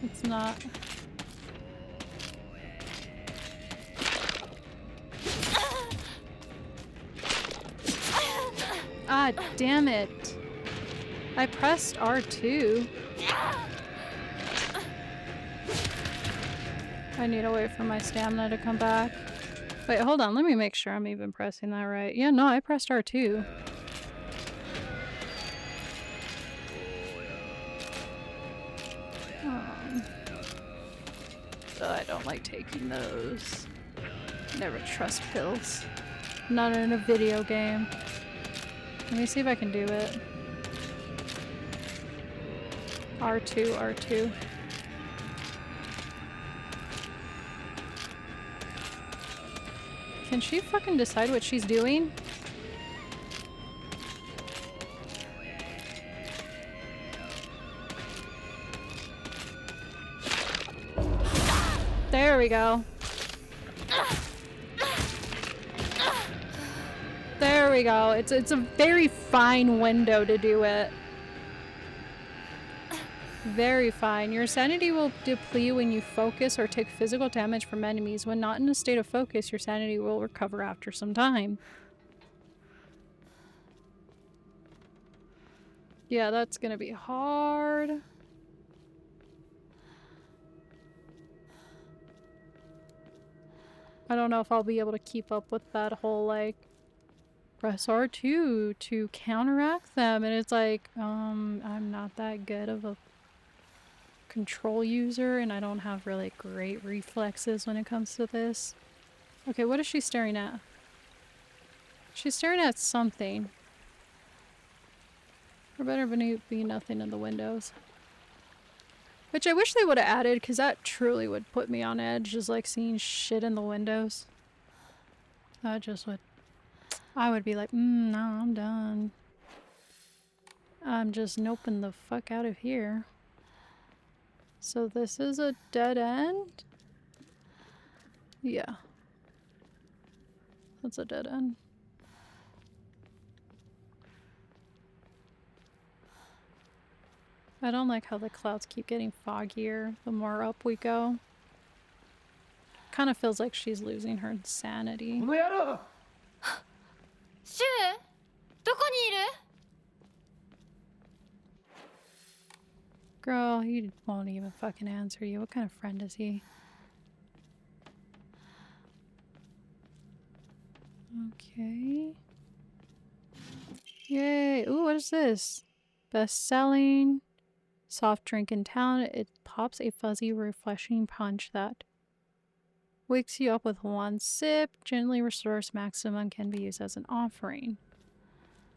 It's not. Ah, damn it. I pressed R2. I need to wait for my stamina to come back. Wait, hold on. Let me make sure I'm even pressing that right. Yeah, no, I pressed R2. I don't like taking those. Never trust pills. Not in a video game. Let me see if I can do it. R2, R2. Can she fucking decide what she's doing? There we go. There we go. It's a very fine window to do it. Very fine. Your sanity will deplete when you focus or take physical damage from enemies. When not in a state of focus, your sanity will recover after some time. Yeah, that's gonna be hard. I don't know if I'll be able to keep up with that whole, like, press R2 to counteract them. And it's like, I'm not that good of a control user, and I don't have really great reflexes when it comes to this. Okay, what is she staring at? She's staring at something. There better be nothing in the windows. Which I wish they would have added, because that truly would put me on edge, just like seeing shit in the windows. That just would... I would be like, no, I'm done. I'm just noping the fuck out of here. So this is a dead end? Yeah. That's a dead end. I don't like how the clouds keep getting foggier the more up we go. Kind of feels like she's losing her insanity. シュウどこにいる Girl, he won't even fucking answer you. What kind of friend is he? Okay. Yay. Ooh, what is this? Best-selling soft drink in town. It pops a fuzzy, refreshing punch that wakes you up with one sip. Gently restores maximum. Can be used as an offering.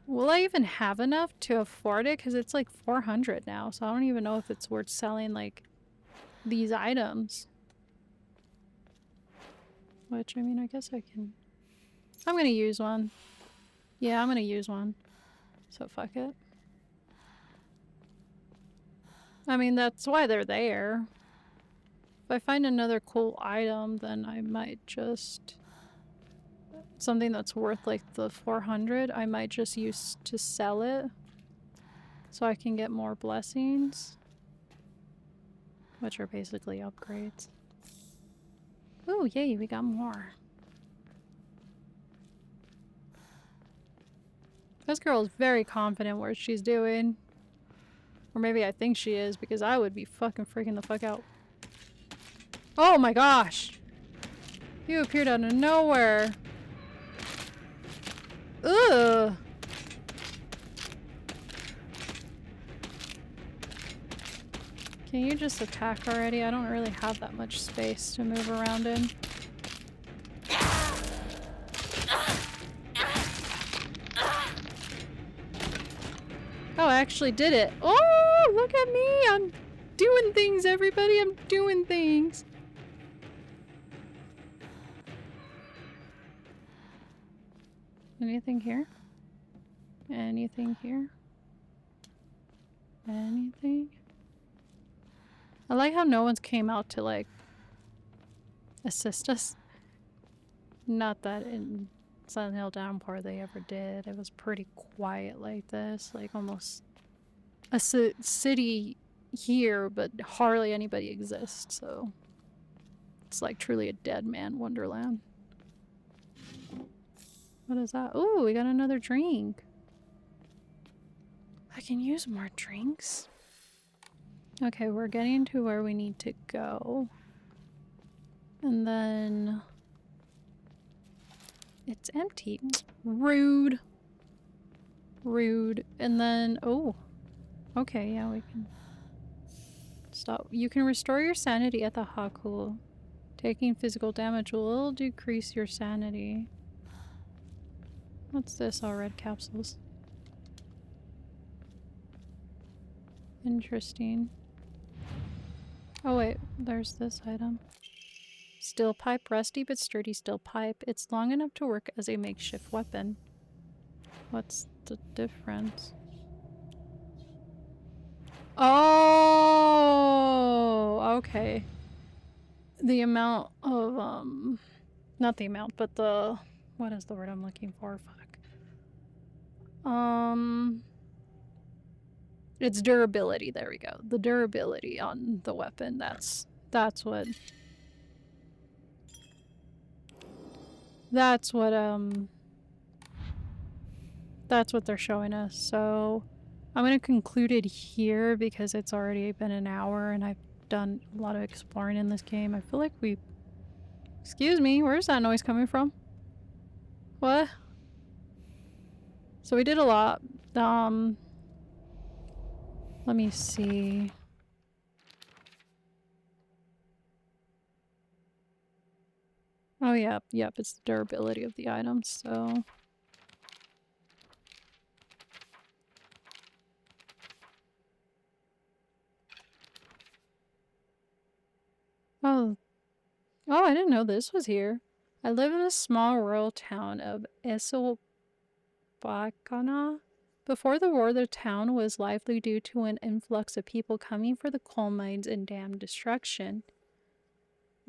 Will I even have enough to afford it? Because it's like 400 now, so I don't even know if it's worth selling, like, these items. Which, I mean, I guess I can... I'm gonna use one. Yeah, I'm gonna use one. So fuck it. I mean, that's why they're there. If I find another cool item, then I might just... Something that's worth like the 400, I might just use to sell it. So I can get more blessings. Which are basically upgrades. Ooh, yay, we got more. This girl is very confident what she's doing. Or maybe I think she is, because I would be fucking freaking the fuck out. Oh my gosh! You appeared out of nowhere. Ugh! Can you just attack already? I don't really have that much space to move around in. Oh, I actually did it. Oh, look at me! I'm doing things, everybody! I'm doing things! Anything here? Anything here? Anything? I like how no one's came out to, like, assist us. Not that in Silent Hill Downpour they ever did. It was pretty quiet like this. Like, almost a city here, but hardly anybody exists, so... It's like truly a dead man wonderland. What is that? Ooh, we got another drink. I can use more drinks. Okay, we're getting to where we need to go. And then... It's empty. Rude. Rude. And then... Oh. Okay, yeah, we can... Stop. You can restore your sanity at the Haku. Taking physical damage will decrease your sanity. What's this? All red capsules. Interesting. Oh wait, there's this item. Steel pipe, rusty but sturdy steel pipe. It's long enough to work as a makeshift weapon. What's the difference? Oh, okay. The amount of, not the amount, but the, what is the word I'm looking for? Fuck. Its durability, there we go. The durability on the weapon, that's what that's what they're showing us. So I'm gonna conclude it here because it's already been an hour and I've done a lot of exploring in this game. I feel like we... Excuse me, where's that noise coming from? What? So we did a lot. Let me see. Oh, yep, it's the durability of the items, so... Oh. Oh, I didn't know this was here. I live in a small rural town of Ebisugaoka. Before the war, the town was lively due to an influx of people coming for the coal mines and dam destruction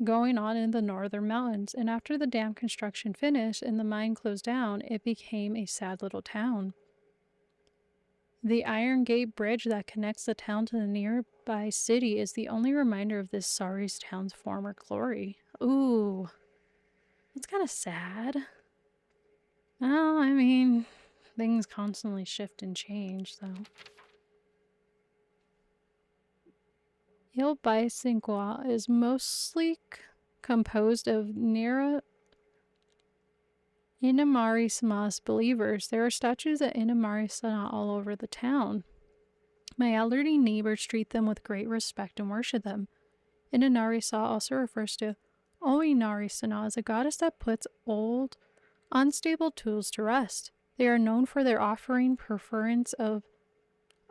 going on in the northern mountains. And after the dam construction finished and the mine closed down, it became a sad little town. The Iron Gate Bridge that connects the town to the nearby city is the only reminder of this sorry town's former glory. Ooh, that's kind of sad. Well, I mean, things constantly shift and change, so. Ebisugaoka is mostly composed of Inamari-sama's believers. There are statues of Inamari-sama all over the town. My elderly neighbors treat them with great respect and worship them. Inamari-sama also refers to Oinari-sama as a goddess that puts old, unstable tools to rest. They are known for their offering preference of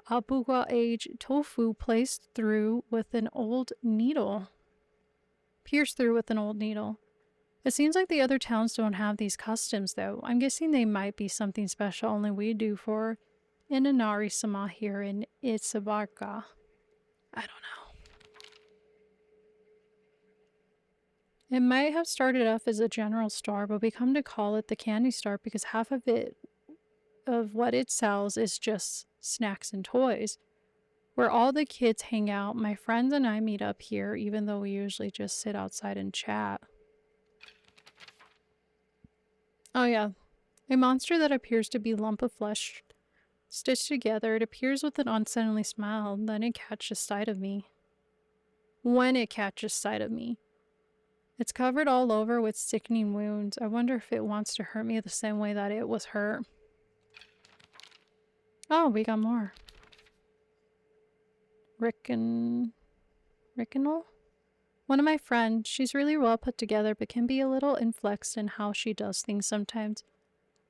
Abuga age tofu pierced through with an old needle. It seems like the other towns don't have these customs, though. I'm guessing they might be something special only we do for Inanari-sama here in Ebisugaoka. I don't know. It might have started off as a general store, but we come to call it the candy store because half of what it sells is just snacks and toys. Where all the kids hang out, my friends and I meet up here, even though we usually just sit outside and chat. Oh yeah, a monster that appears to be a lump of flesh stitched together. It appears with an unsettling smile, and then it catches sight of me. When it catches sight of me. It's covered all over with sickening wounds. I wonder if it wants to hurt me the same way that it was hurt. Oh, we got more. Rickinol? One of my friends, she's really well put together but can be a little inflexible in how she does things sometimes.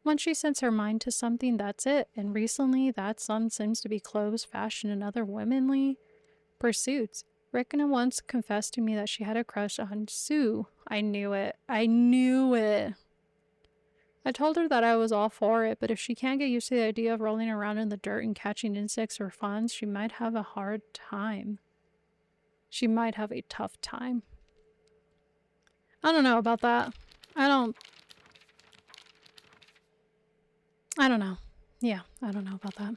Once she sets her mind to something, that's it. And recently, that some seems to be clothes, fashion, and other womanly pursuits. Rickinol once confessed to me that she had a crush on Sue. I knew it. I told her that I was all for it, but if she can't get used to the idea of rolling around in the dirt and catching insects for fun, she might have a hard time. She might have a tough time. I don't know about that. I don't know. Yeah, I don't know about that.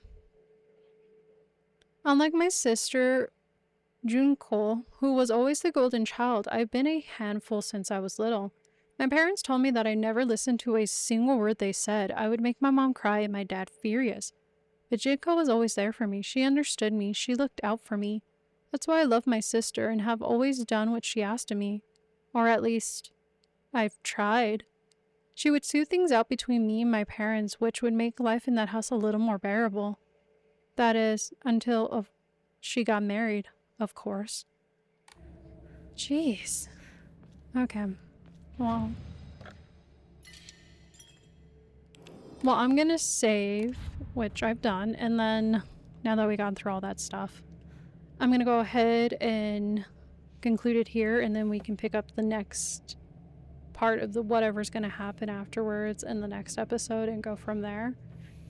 Unlike my sister, Junko, who was always the golden child, I've been a handful since I was little. My parents told me that I never listened to a single word they said. I would make my mom cry and my dad furious. But Junko was always there for me. She understood me. She looked out for me. That's why I love my sister and have always done what she asked of me. Or at least, I've tried. She would soothe things out between me and my parents, which would make life in that house a little more bearable. That is, until she got married, of course. Jeez. Okay. Well, I'm gonna save, which I've done, and then, now that we got through all that stuff, I'm gonna go ahead and conclude it here, and then we can pick up the next part of the whatever's gonna happen afterwards in the next episode and go from there.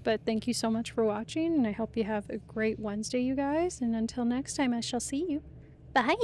But thank you so much for watching, and I hope you have a great Wednesday, you guys, and until next time, I shall see you. Bye!